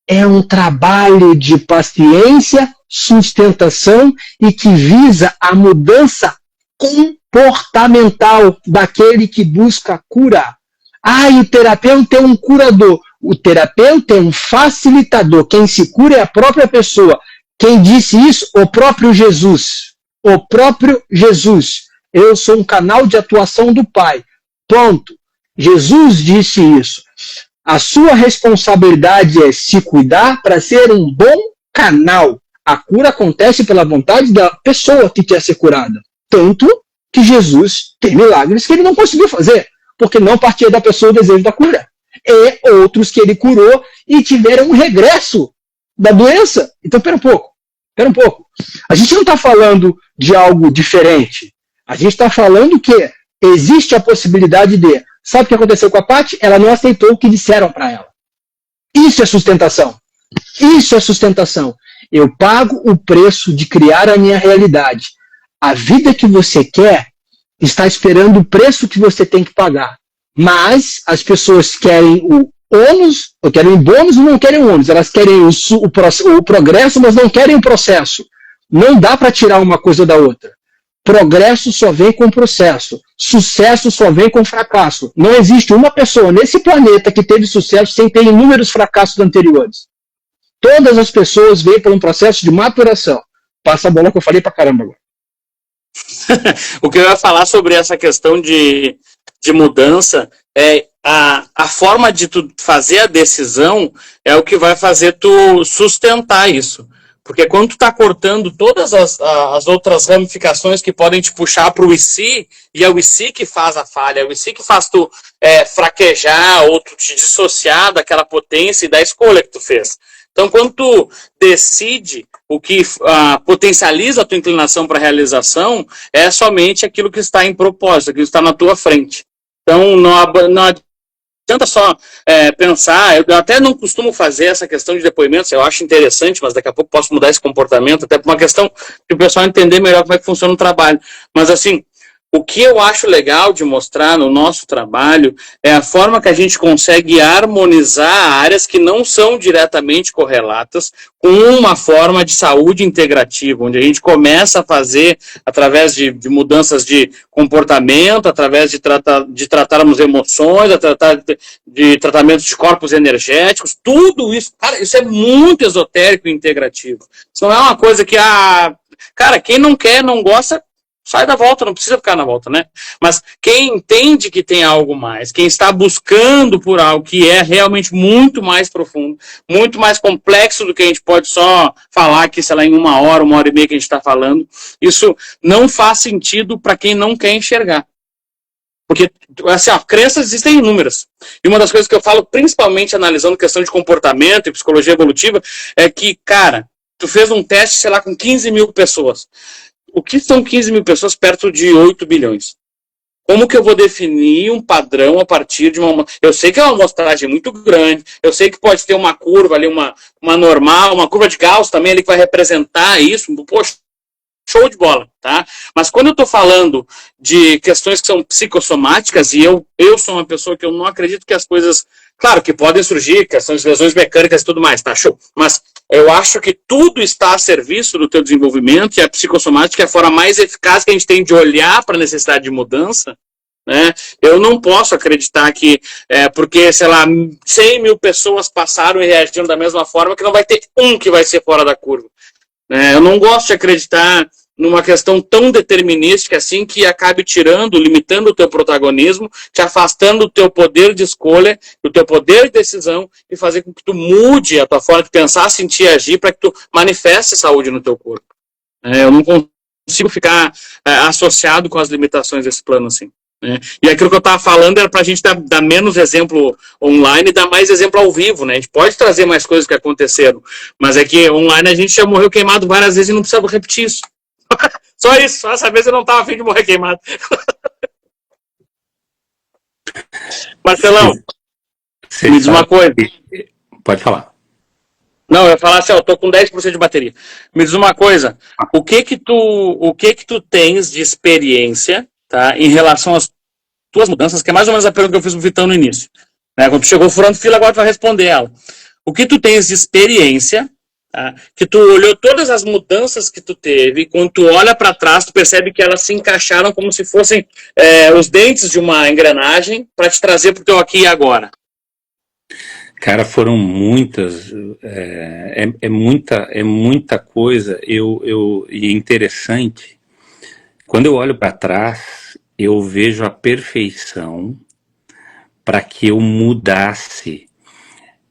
é um trabalho de paciência, sustentação e que visa a mudança comportamental daquele que busca curar. E o terapeuta é um curador. O terapeuta é um facilitador. Quem se cura é a própria pessoa. Quem disse isso? O próprio Jesus. O próprio Jesus. Eu sou um canal de atuação do Pai. Ponto. Jesus disse isso. A sua responsabilidade é se cuidar para ser um bom canal. A cura acontece pela vontade da pessoa que quer ser curada. Tanto que Jesus tem milagres que ele não conseguiu fazer, porque não partia da pessoa o desejo da cura. E outros que ele curou e tiveram um regresso da doença. Então, espera um pouco. A gente não está falando de algo diferente. A gente está falando que existe a possibilidade de... Sabe o que aconteceu com a Paty? Ela não aceitou o que disseram para ela. Isso é sustentação. Isso é sustentação. Eu pago o preço de criar a minha realidade. A vida que você quer está esperando o preço que você tem que pagar. Mas as pessoas querem o ônus, ou querem o bônus e não querem o ônus. Elas querem o progresso, mas não querem o processo. Não dá para tirar uma coisa da outra. Progresso só vem com processo. Sucesso só vem com fracasso. Não existe uma pessoa nesse planeta que teve sucesso sem ter inúmeros fracassos anteriores. Todas as pessoas vêm por um processo de maturação. Passa a bola que eu falei pra caramba agora. O que eu ia falar sobre essa questão de mudança é a forma de tu fazer a decisão é o que vai fazer tu sustentar isso. Porque quando tu tá cortando todas as outras ramificações que podem te puxar para o IC, e é o IC que faz a falha, é o IC que faz tu fraquejar ou tu te dissociar daquela potência e da escolha que tu fez. Então, quando tu decide o que potencializa a tua inclinação para a realização, é somente aquilo que está em propósito, aquilo que está na tua frente. Então, não adianta só pensar, eu até não costumo fazer essa questão de depoimentos, eu acho interessante, mas daqui a pouco posso mudar esse comportamento, até por uma questão de o pessoal entender melhor como é que funciona o trabalho. Mas assim, o que eu acho legal de mostrar no nosso trabalho é a forma que a gente consegue harmonizar áreas que não são diretamente correlatas com uma forma de saúde integrativa, onde a gente começa a fazer, através de mudanças de comportamento, através de tratarmos emoções, de tratamentos de corpos energéticos, tudo isso, cara, isso é muito esotérico e integrativo. Isso não é uma coisa que, cara, quem não quer, não gosta, sai da volta, não precisa ficar na volta, né? Mas quem entende que tem algo mais, quem está buscando por algo que é realmente muito mais profundo, muito mais complexo do que a gente pode só falar aqui, sei lá, em 1 hora, 1h30 que a gente está falando, isso não faz sentido para quem não quer enxergar. Porque, assim, crenças existem inúmeras. E uma das coisas que eu falo, principalmente analisando questão de comportamento e psicologia evolutiva, é que, cara, tu fez um teste, sei lá, com 15 mil pessoas. O que são 15 mil pessoas perto de 8 bilhões? Como que eu vou definir um padrão a partir de uma... Eu sei que é uma amostragem muito grande, eu sei que pode ter uma curva ali, uma normal, uma curva de Gauss também ali que vai representar isso. Poxa, show de bola, tá? Mas quando eu estou falando de questões que são psicossomáticas, e eu sou uma pessoa que eu não acredito que as coisas... Claro que podem surgir questões de lesões mecânicas e tudo mais, tá? Show. Mas eu acho que tudo está a serviço do teu desenvolvimento, e a psicossomática é a forma mais eficaz que a gente tem de olhar para a necessidade de mudança, né? Eu não posso acreditar que, porque, sei lá, 100 mil pessoas passaram e reagiram da mesma forma, que não vai ter um que vai ser fora da curva. Eu não gosto de acreditar numa questão tão determinística assim, que acabe limitando o teu protagonismo, te afastando do teu poder de escolha, do teu poder de decisão, e fazer com que tu mude a tua forma de pensar, sentir e agir, para que tu manifeste saúde no teu corpo. Eu não consigo ficar associado com as limitações desse plano assim. Né? E aquilo que eu estava falando era para a gente dar menos exemplo online e dar mais exemplo ao vivo, né? A gente pode trazer mais coisas que aconteceram, mas é que online a gente já morreu queimado várias vezes e não precisa repetir isso. Só isso, só essa vez eu não estava afim de morrer queimado. Marcelão, me diz uma coisa. Pode falar. Não, eu ia falar assim, ó, eu tô com 10% de bateria. Me diz uma coisa, o que que tu tens de experiência, tá, em relação às tuas mudanças, que é mais ou menos a pergunta que eu fiz pro Vitão no início. Né? Quando tu chegou furando fila, agora tu vai responder ela. O que tu tens de experiência, tá, que tu olhou todas as mudanças que tu teve, e quando tu olha para trás, tu percebe que elas se encaixaram como se fossem os dentes de uma engrenagem para te trazer pro teu aqui e agora. Cara, foram muitas, é muita coisa, e é interessante, quando eu olho para trás, eu vejo a perfeição para que eu mudasse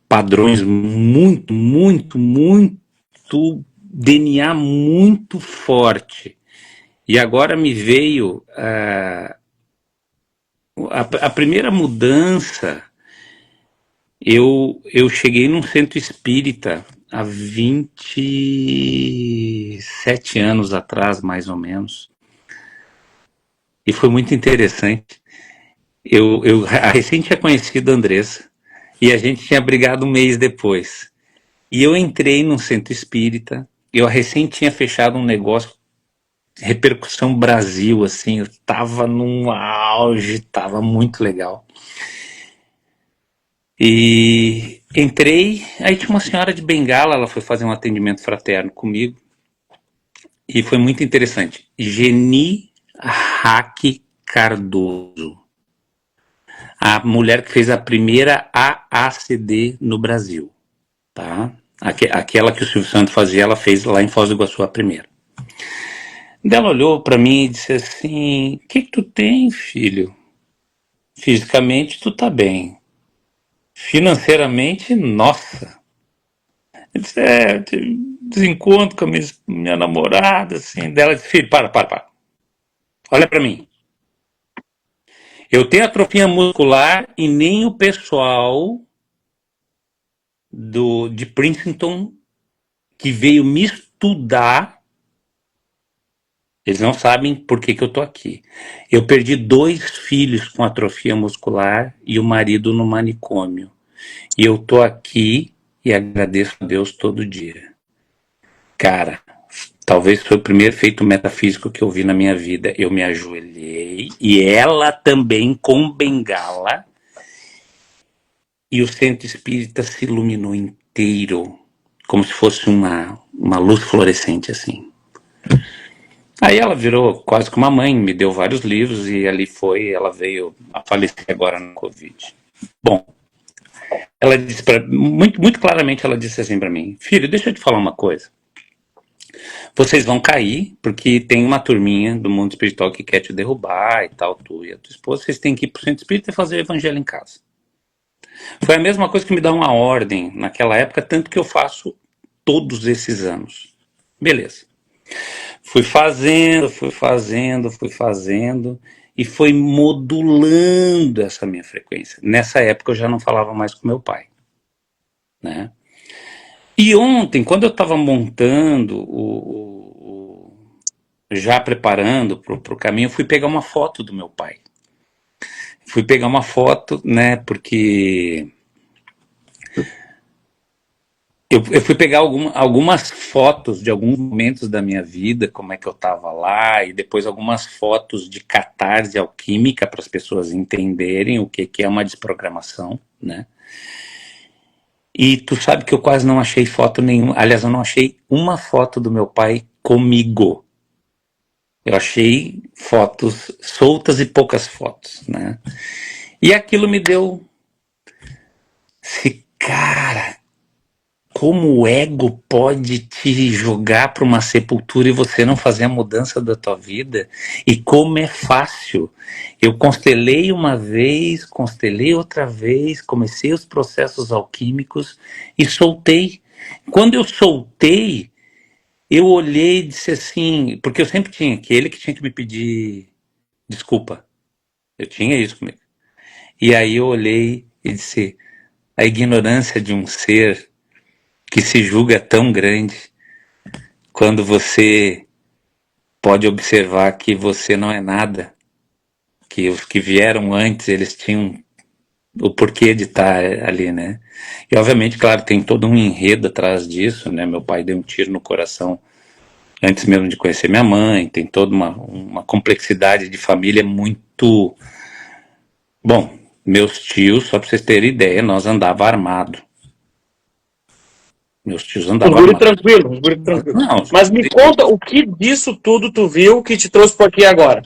padrões muito, muito, muito, DNA muito forte. E agora me veio a primeira mudança. Eu cheguei num centro espírita há 27 anos atrás, mais ou menos. E foi muito interessante. Eu recém tinha conhecido a Andressa e a gente tinha brigado um mês depois. E eu entrei num centro espírita, eu recém tinha fechado um negócio, repercussão Brasil, assim, eu tava num auge, tava muito legal. E entrei, aí tinha uma senhora de Bengala, ela foi fazer um atendimento fraterno comigo, e foi muito interessante. Geni Hack Cardoso, a mulher que fez a primeira AACD no Brasil, tá? Aquela que o Silvio Santos fazia, ela fez lá em Foz do Iguaçu a primeira. Ela olhou para mim e disse assim: "O que tu tem, filho? Fisicamente tu tá bem. Financeiramente, nossa." Eu disse: desencontro com a minha namorada, assim. Dela disse: "Filho, para. Olha para mim. Eu tenho atrofia muscular e nem o pessoal de Princeton que veio me estudar, eles não sabem por que eu tô aqui. Eu perdi 2 filhos com atrofia muscular e o marido no manicômio. E eu tô aqui e agradeço a Deus todo dia." Cara, talvez foi o primeiro feito metafísico que eu vi na minha vida. Eu me ajoelhei e ela também com bengala, e o centro espírita se iluminou inteiro, como se fosse uma luz fluorescente assim. Aí ela virou quase que uma mãe, me deu vários livros e ali ela veio a falecer agora no Covid. Bom, ela disse muito, muito claramente, ela disse assim para mim: "Filho, deixa eu te falar uma coisa. Vocês vão cair, porque tem uma turminha do mundo espiritual que quer te derrubar e tal, tu e a tua esposa, vocês têm que ir pro centro espírita e fazer o evangelho em casa." Foi a mesma coisa que me dá uma ordem naquela época, tanto que eu faço todos esses anos. Beleza. Fui fazendo, e foi modulando essa minha frequência. Nessa época eu já não falava mais com meu pai, né? E ontem, quando eu estava montando, já preparando para o caminho, eu fui pegar uma foto do meu pai. Fui pegar uma foto, né, porque eu fui pegar algumas fotos de alguns momentos da minha vida, como é que eu estava lá, e depois algumas fotos de catarse alquímica para as pessoas entenderem o que é uma desprogramação, né? E tu sabe que eu quase não achei foto nenhuma, aliás, eu não achei uma foto do meu pai comigo. Eu achei fotos soltas e poucas fotos, né? E aquilo me deu... Cara, como o ego pode te jogar para uma sepultura e você não fazer a mudança da tua vida? E como é fácil. Eu constelei uma vez, constelei outra vez, comecei os processos alquímicos e soltei. Quando eu soltei, eu olhei e disse assim, porque eu sempre tinha aquele que tinha que me pedir desculpa. Eu tinha isso comigo. E aí eu olhei e disse, a ignorância de um ser que se julga tão grande, quando você pode observar que você não é nada, que os que vieram antes, eles tinham o porquê de estar ali, né? E obviamente, claro, tem todo um enredo atrás disso, né? Meu pai deu um tiro no coração antes mesmo de conhecer minha mãe, tem toda uma complexidade de família muito... Bom, meus tios, só para vocês terem ideia, nós andava armado. Meus tios andavam Um guri armado. tranquilo, um guri tranquilo. Não, Mas me conta o que disso tudo tu viu que te trouxe por aqui agora?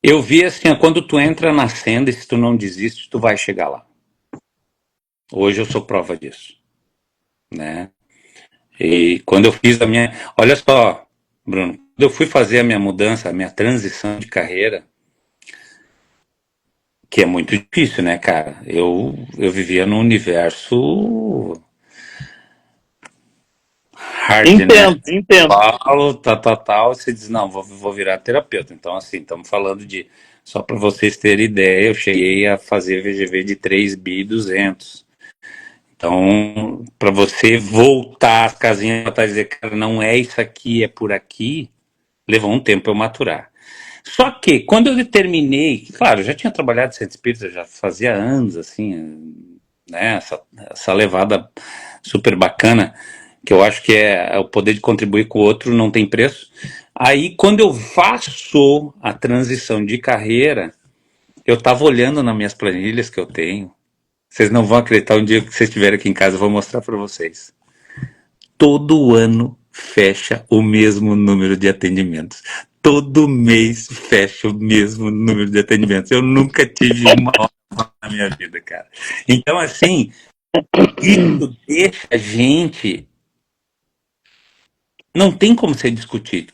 eu vi assim, quando tu entra na senda, e se tu não desiste, tu vai chegar lá. Hoje eu sou prova disso, né? E quando eu fiz a minha... Olha só, Bruno, quando eu fui fazer a minha mudança, a minha transição de carreira, que é muito difícil, né, cara? Eu vivia num universo hard, Entendo, né? entendo. Tal, você diz, não, vou virar terapeuta. Então, assim, estamos falando de... Só para vocês terem ideia, eu cheguei a fazer VGV de 3.200. Então, para você voltar às casinhas para dizer, cara, não é isso aqui, é por aqui, levou um tempo eu maturar. Só que, quando eu terminei, claro, eu já tinha trabalhado em centro espírita, já fazia anos, assim, né, essa levada super bacana, que eu acho que é o poder de contribuir com o outro, não tem preço. Aí, quando eu faço a transição de carreira, eu estava olhando nas minhas planilhas que eu tenho, vocês não vão acreditar, um dia que vocês estiverem aqui em casa, eu vou mostrar para vocês. Todo ano fecha o mesmo número de atendimentos. Todo mês fecha o mesmo número de atendimentos. Eu nunca tive uma hora na minha vida, cara. Então, assim, isso deixa a gente... Não tem como ser discutido.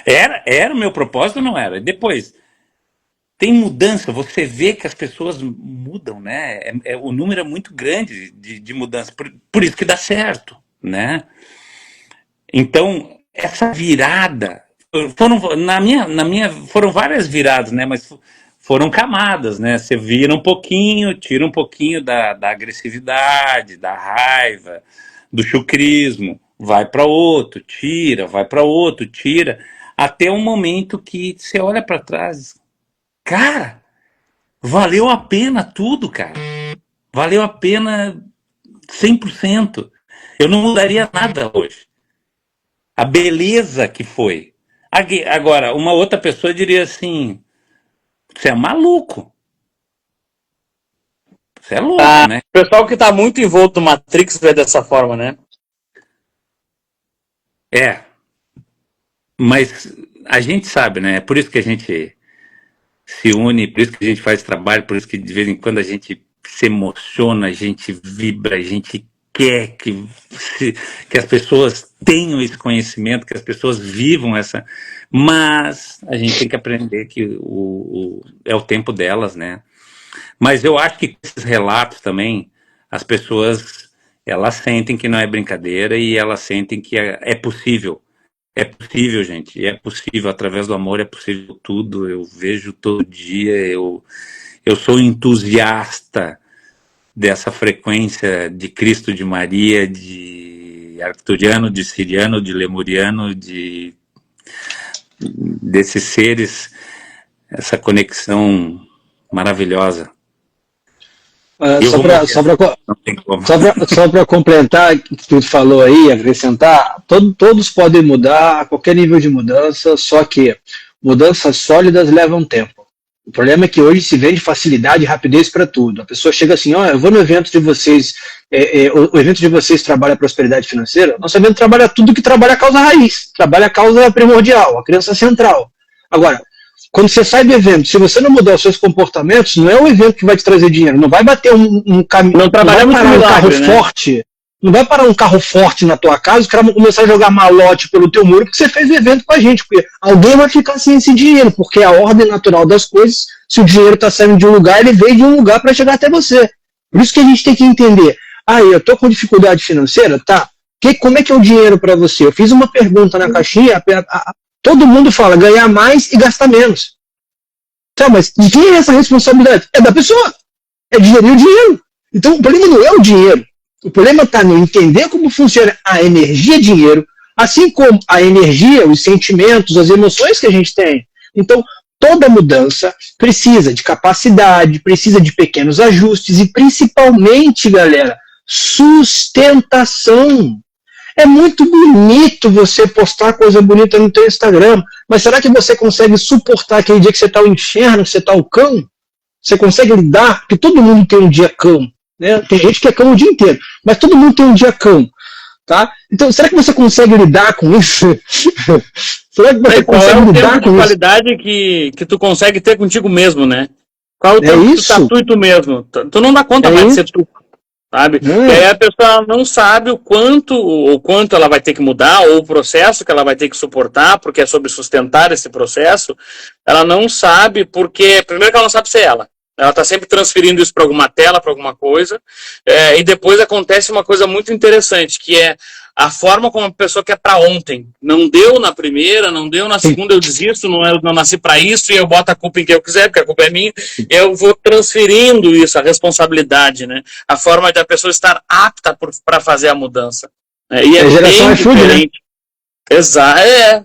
Era o meu propósito ou não era? Depois, tem mudança, você vê que as pessoas mudam, né? O número é muito grande de mudança, por isso que dá certo, né? Então, essa virada, foram várias viradas, né? Mas foram camadas, né? Você vira um pouquinho, tira um pouquinho da agressividade, da raiva, do chucrismo, vai para outro, tira, vai para outro, tira, até um momento que você olha para trás, cara, valeu a pena tudo, cara. Valeu a pena 100%. Eu não mudaria nada hoje. A beleza que foi. Agora, uma outra pessoa diria assim, você é maluco. Você é louco, né? O pessoal que tá muito envolto no Matrix vê dessa forma, né? É. Mas a gente sabe, né? É por isso que a gente se une, por isso que a gente faz trabalho, por isso que de vez em quando a gente se emociona, a gente vibra, a gente quer que as pessoas tenham esse conhecimento, que as pessoas vivam essa... Mas a gente tem que aprender que é o tempo delas, né? Mas eu acho que esses relatos também, as pessoas, elas sentem que não é brincadeira e elas sentem que é possível. É possível, gente. É possível, através do amor é possível tudo. Eu vejo todo dia, eu sou entusiasta dessa frequência de Cristo, de Maria, de arcturiano, de siriano, de lemuriano, desses seres, essa conexão maravilhosa. Só para complementar o que tu falou aí, acrescentar, todos podem mudar a qualquer nível de mudança, só que mudanças sólidas levam tempo. O problema é que hoje se vende facilidade e rapidez para tudo. A pessoa chega assim, eu vou no evento de vocês, o evento de vocês trabalha prosperidade financeira, nosso evento trabalha tudo que trabalha a causa raiz, trabalha a causa primordial, a crença central. Agora, quando você sai do evento, se você não mudar os seus comportamentos, não é o evento que vai te trazer dinheiro, não vai bater um caminho, não vai parar um carro forte, não vai parar um carro forte na tua casa, os caras vão começar a jogar malote pelo teu muro porque você fez o evento com a gente, porque alguém vai ficar sem esse dinheiro, porque é a ordem natural das coisas, se o dinheiro está saindo de um lugar, ele veio de um lugar para chegar até você. Por isso que a gente tem que entender, eu estou com dificuldade financeira, tá? Como é que é o dinheiro para você? Eu fiz uma pergunta na caixinha, todo mundo fala ganhar mais e gastar menos. Tá, mas de quem é essa responsabilidade? É da pessoa. É de gerir o dinheiro. Então o problema não é o dinheiro. O problema está no entender como funciona a energia dinheiro, assim como a energia, os sentimentos, as emoções que a gente tem. Então, toda mudança precisa de capacidade, precisa de pequenos ajustes e, principalmente, galera, sustentação. É muito bonito você postar coisa bonita no teu Instagram, mas será que você consegue suportar aquele dia que você está o inferno, que você está o cão? Você consegue lidar? Porque todo mundo tem um dia cão. Né? Tem gente que é cão o dia inteiro, mas todo mundo tem um dia cão. Tá? Então, será que você consegue lidar com isso? Será que você consegue lidar com isso? Qualidade que tu consegue ter contigo mesmo, né? Qual o tempo que tu tá tu e tu mesmo? Tu não dá conta mais de ser tu, sabe? E aí a pessoa não sabe o quanto ela vai ter que mudar, ou o processo que ela vai ter que suportar, porque é sobre sustentar esse processo. Ela não sabe porque, primeiro que ela não sabe ser ela. Ela está sempre transferindo isso para alguma tela, para alguma coisa, e depois acontece uma coisa muito interessante, que é a forma como a pessoa quer para ontem. Não deu na primeira, não deu na segunda, eu desisto, não nasci para isso, e eu boto a culpa em quem eu quiser, porque a culpa é minha. Eu vou transferindo isso, a responsabilidade, né? A forma da pessoa estar apta para fazer a mudança. E é bem diferente. Exato,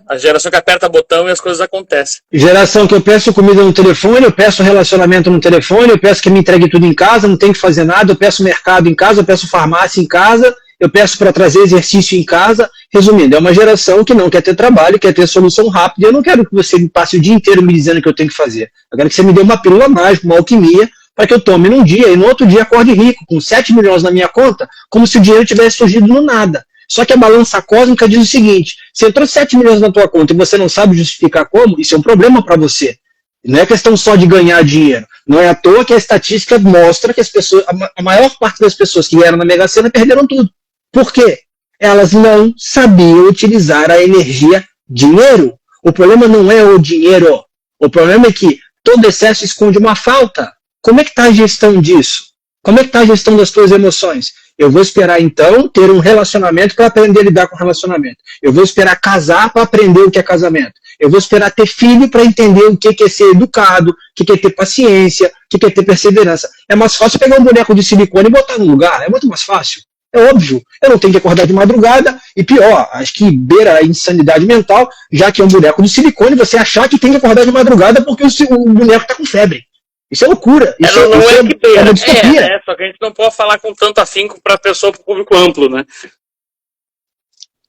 a geração que aperta botão e as coisas acontecem. Geração que eu peço comida no telefone, eu peço relacionamento no telefone, eu peço que me entregue tudo em casa, não tenho que fazer nada, eu peço mercado em casa, eu peço farmácia em casa, eu peço para trazer exercício em casa. Resumindo, é uma geração que não quer ter trabalho, quer ter solução rápida, e eu não quero que você me passe o dia inteiro me dizendo o que eu tenho que fazer. Eu quero que você me dê uma pílula mágica, uma alquimia, para que eu tome num dia e no outro dia acorde rico, com 7 milhões na minha conta, como se o dinheiro tivesse surgido no nada. Só que a balança cósmica diz o seguinte: se entrou 7 milhões na tua conta e você não sabe justificar como, isso é um problema para você. Não é questão só de ganhar dinheiro. Não é à toa que a estatística mostra que as pessoas, a maior parte das pessoas que ganharam na Mega Sena perderam tudo. Por quê? Elas não sabiam utilizar a energia dinheiro. O problema não é o dinheiro. O problema é que todo excesso esconde uma falta. Como é que está a gestão disso? Como é que está a gestão das tuas emoções? Eu vou esperar, então, ter um relacionamento para aprender a lidar com relacionamento. Eu vou esperar casar para aprender o que é casamento. Eu vou esperar ter filho para entender o que é ser educado, o que é ter paciência, o que é ter perseverança. É mais fácil pegar um boneco de silicone e botar no lugar. É muito mais fácil. É óbvio. Eu não tenho que acordar de madrugada. E pior, acho que beira a insanidade mental, já que é um boneco de silicone, você achar que tem que acordar de madrugada porque o boneco está com febre. Isso é loucura. Isso não é uma distopia. Só que a gente não pode falar com tanto afinco para a pessoa, para o público amplo, né?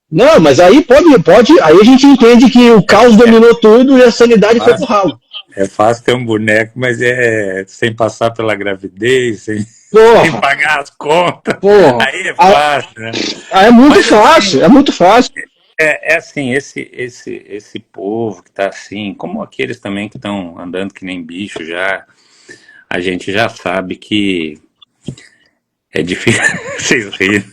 Não, mas aí pode. Aí a gente entende que o caos dominou tudo e a sanidade foi pro ralo. É fácil ter um boneco, mas é sem passar pela gravidez, sem pagar as contas. Aí é fácil, né? É muito fácil, é muito fácil. É assim, esse povo que tá assim, como aqueles também que estão andando que nem bicho já, a gente já sabe que é difícil. Vocês riem.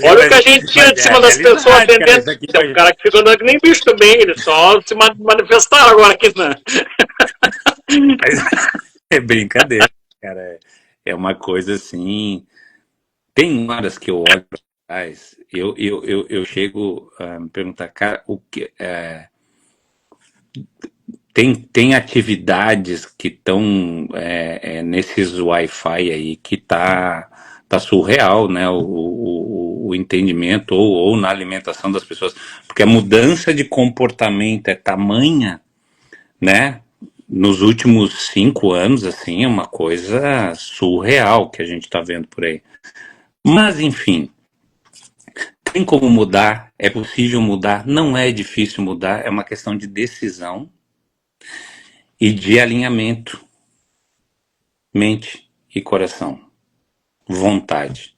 Olha o que a gente tinha de cima das pessoas atendendo. Tem um cara que fica andando que nem bicho também, eles só se manifestaram agora aqui, né? É brincadeira, cara. É uma coisa assim. Tem horas que eu olho para trás, eu chego a me perguntar, cara, o que tem atividades que estão nesses Wi-Fi aí que tá surreal, né? O entendimento ou na alimentação das pessoas, porque a mudança de comportamento é tamanha, né? Nos últimos 5 anos, assim, é uma coisa surreal que a gente está vendo por aí. Mas, enfim, tem como mudar, é possível mudar, não é difícil mudar, é uma questão de decisão e de alinhamento, mente e coração, vontade.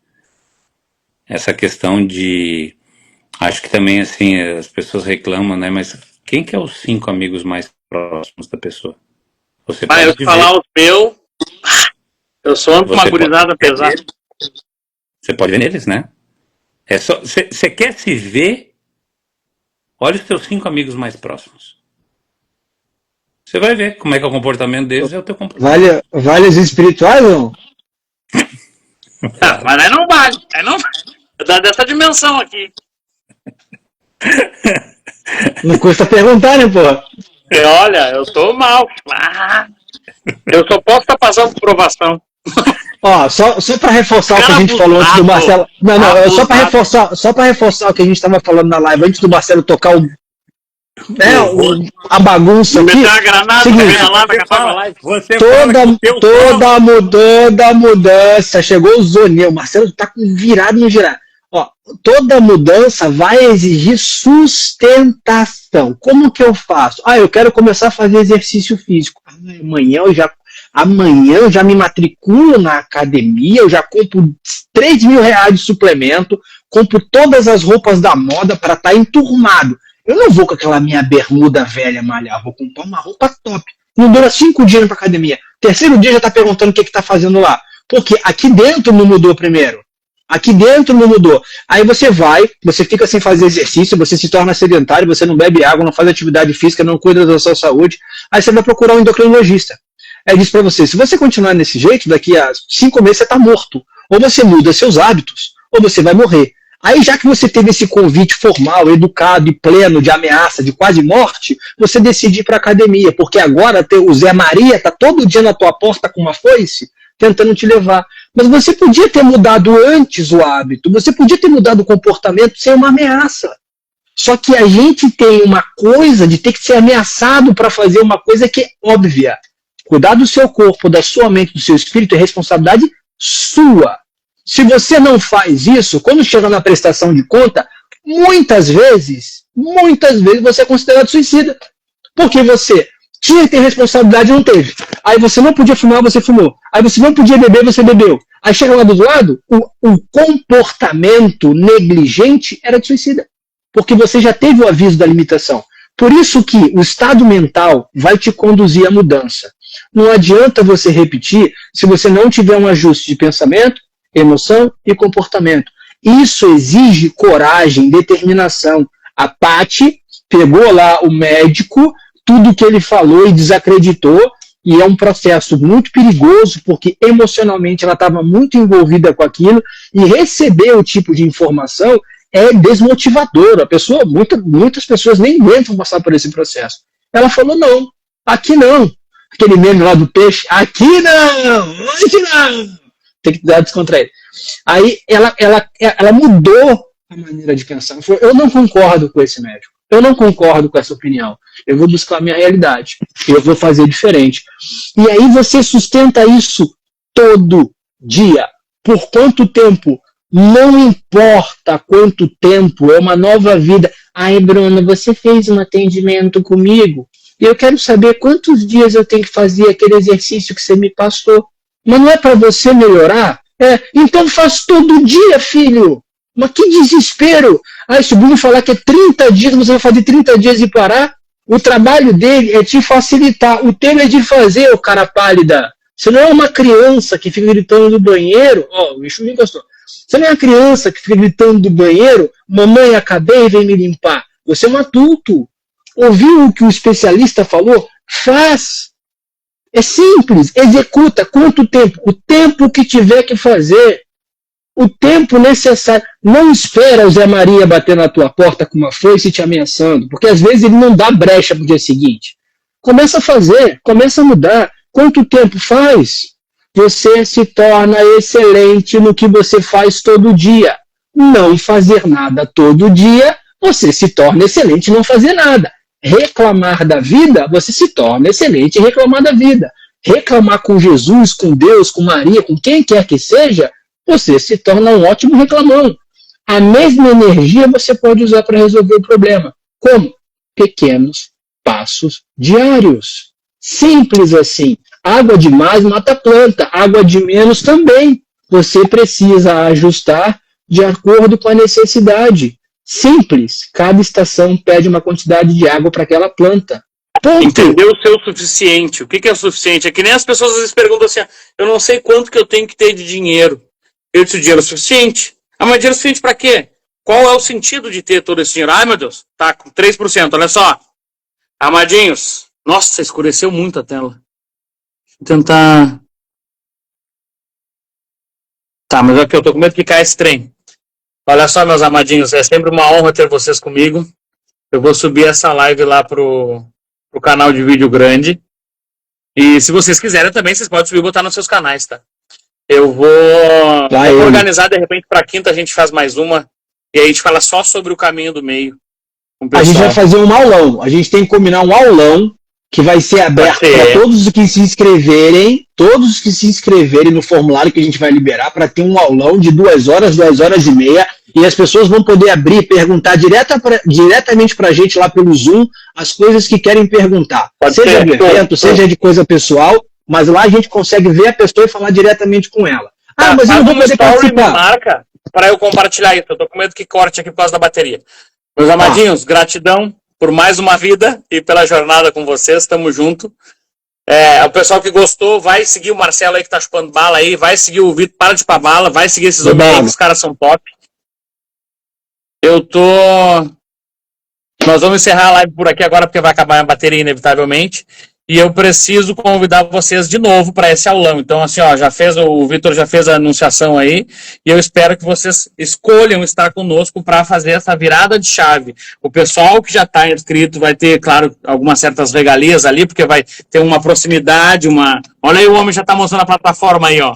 Essa questão de, acho que também assim, as pessoas reclamam, né, mas quem que é os 5 amigos mais próximos da pessoa? Você pode eu falar os meus, eu sou uma gurizada pesada. Você pode ver neles, né? É só, você quer se ver, olha os teus 5 amigos mais próximos. Você vai ver como é que é o comportamento deles, é o teu comportamento. Vale os espirituais, não? Mas aí não vale. Aí não vale. Dessa dimensão aqui. Não custa perguntar, né, porra? Olha, eu tô mal. Eu só posso estar passando por provação. Ó, só para reforçar o que a gente falou antes do Marcelo. Não, só para reforçar o que a gente estava falando na live antes do Marcelo tocar a bagunça aqui. Meter a granada, seguinte, toda mudança chegou o Zonil. O Marcelo tá virado no girar. Ó, toda mudança vai exigir sustentação. Como que eu faço? Eu quero começar a fazer exercício físico. Amanhã eu já me matriculo na academia, eu já compro R$3.000 de suplemento, compro todas as roupas da moda para estar enturmado. Eu não vou com aquela minha bermuda velha malhar, vou comprar uma roupa top. Não dura 5 dias para academia. Terceiro dia já está perguntando o que está fazendo lá. Porque aqui dentro não mudou primeiro. Aqui dentro não mudou. Aí você fica sem fazer exercício, você se torna sedentário, você não bebe água, não faz atividade física, não cuida da sua saúde. Aí você vai procurar um endocrinologista. Aí diz para você, se você continuar desse jeito, daqui a 5 meses você está morto. Ou você muda seus hábitos, ou você vai morrer. Aí já que você teve esse convite formal, educado e pleno de ameaça, de quase morte, você decide ir para a academia, porque agora o Zé Maria está todo dia na tua porta com uma foice, tentando te levar. Mas você podia ter mudado antes o hábito, você podia ter mudado o comportamento sem uma ameaça. Só que a gente tem uma coisa de ter que ser ameaçado para fazer uma coisa que é óbvia. Cuidar do seu corpo, da sua mente, do seu espírito é responsabilidade sua. Se você não faz isso, quando chega na prestação de conta, muitas vezes você é considerado suicida. Porque você tinha que ter responsabilidade e não teve. Aí você não podia fumar, você fumou. Aí você não podia beber, você bebeu. Aí chega lá do lado, o comportamento negligente era de suicida. Porque você já teve o aviso da limitação. Por isso que o estado mental vai te conduzir à mudança. Não adianta você repetir se você não tiver um ajuste de pensamento, emoção e comportamento. Isso exige coragem, determinação. A Paty pegou lá o médico, tudo que ele falou e desacreditou, e é um processo muito perigoso, porque emocionalmente ela estava muito envolvida com aquilo, e receber o tipo de informação é desmotivador. A pessoa, muitas pessoas nem aguentam passar por esse processo. Ela falou, não, aqui não. Aquele meme lá do peixe, aqui não, hoje não. Tem que dar descontraído. Aí ela mudou a maneira de pensar. Ela falou, eu não concordo com esse médico. Eu não concordo com essa opinião. Eu vou buscar a minha realidade. Eu vou fazer diferente. E aí você sustenta isso todo dia. Por quanto tempo? Não importa quanto tempo. É uma nova vida. Ai, Bruna, você fez um atendimento comigo. E eu quero saber quantos dias eu tenho que fazer aquele exercício que você me passou. Mas não é para você melhorar? Então faz todo dia, filho. Mas que desespero. Se o Bruno falar que é 30 dias, você vai fazer 30 dias e parar? O trabalho dele é te facilitar. O teu é de fazer, ô cara pálida. Você não é uma criança que fica gritando do banheiro. O bicho me encostou. Você não é uma criança que fica gritando do banheiro, mamãe, acabei, vem me limpar. Você é um adulto. Ouviu o que o especialista falou? Faz. É simples. Executa. Quanto tempo? O tempo que tiver que fazer. O tempo necessário. Não espera o Zé Maria bater na tua porta com uma foice te ameaçando, porque às vezes ele não dá brecha para o dia seguinte. Começa a fazer. Começa a mudar. Quanto tempo faz? Você se torna excelente no que você faz todo dia. Não fazer nada todo dia, você se torna excelente em não fazer nada. Reclamar da vida, você se torna excelente em reclamar da vida. Reclamar com Jesus, com Deus, com Maria, com quem quer que seja, você se torna um ótimo reclamão. A mesma energia você pode usar para resolver o problema. Como? Pequenos passos diários. Simples assim. Água demais mata a planta, água de menos também. Você precisa ajustar de acordo com a necessidade. Simples. Cada estação pede uma quantidade de água para aquela planta. Ponto. Entendeu o seu suficiente. O que é o suficiente? É que nem as pessoas às vezes perguntam assim, eu não sei quanto que eu tenho que ter de dinheiro. Eu disse, o dinheiro é suficiente? Mas dinheiro é suficiente para quê? Qual é o sentido de ter todo esse dinheiro? Ai, meu Deus, tá com 3%, olha só. Amadinhos, nossa, escureceu muito a tela. Deixa eu tentar... Tá, mas aqui eu tô com medo de cair esse trem. Olha só, meus amadinhos, é sempre uma honra ter vocês comigo. Eu vou subir essa live lá pro pro canal de vídeo grande. E se vocês quiserem também, vocês podem subir e botar nos seus canais, tá? Eu vou organizar, de repente, pra quinta a gente faz mais uma. E aí a gente fala só sobre o caminho do meio. A gente vai fazer um aulão. A gente tem que combinar um aulão que vai ser aberto para todos os que se inscreverem. Todos os que se inscreverem no formulário que a gente vai liberar para ter um aulão de 2 horas, 2 horas e meia. E as pessoas vão poder abrir e perguntar diretamente para a gente lá pelo Zoom as coisas que querem perguntar. Seja de evento, seja de coisa pessoal. Mas lá a gente consegue ver a pessoa e falar diretamente com ela. Mas eu não vou poder participar. Marca para eu compartilhar isso. Eu tô com medo que corte aqui por causa da bateria. Meus amadinhos, gratidão por mais uma vida e pela jornada com vocês. Tamo junto. O pessoal que gostou, vai seguir o Marcelo aí que tá chupando bala aí. Vai seguir o Vitor, para de chupar bala. Vai seguir esses homens aí, que os caras são top. Nós vamos encerrar a live por aqui agora, porque vai acabar a bateria inevitavelmente. E eu preciso convidar vocês de novo para esse aulão. Então, assim, ó, o Vitor já fez a anunciação aí, e eu espero que vocês escolham estar conosco para fazer essa virada de chave. O pessoal que já está inscrito vai ter, claro, algumas certas regalias ali, porque vai ter uma proximidade, Olha aí, o homem já está mostrando a plataforma aí, ó.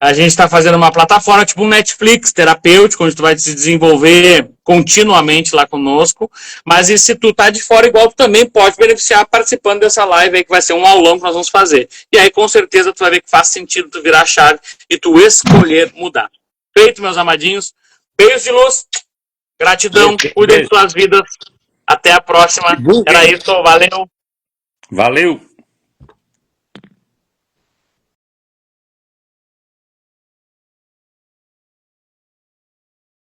A gente está fazendo uma plataforma tipo um Netflix terapêutico, onde tu vai se desenvolver continuamente lá conosco. Mas e se tu tá de fora igual, tu também pode beneficiar participando dessa live aí, que vai ser um aulão que nós vamos fazer. E aí, com certeza, tu vai ver que faz sentido tu virar a chave e tu escolher mudar. Feito, meus amadinhos. Beijos de luz. Gratidão. Cuidem de suas vidas. Até a próxima. Era isso. Valeu. Valeu.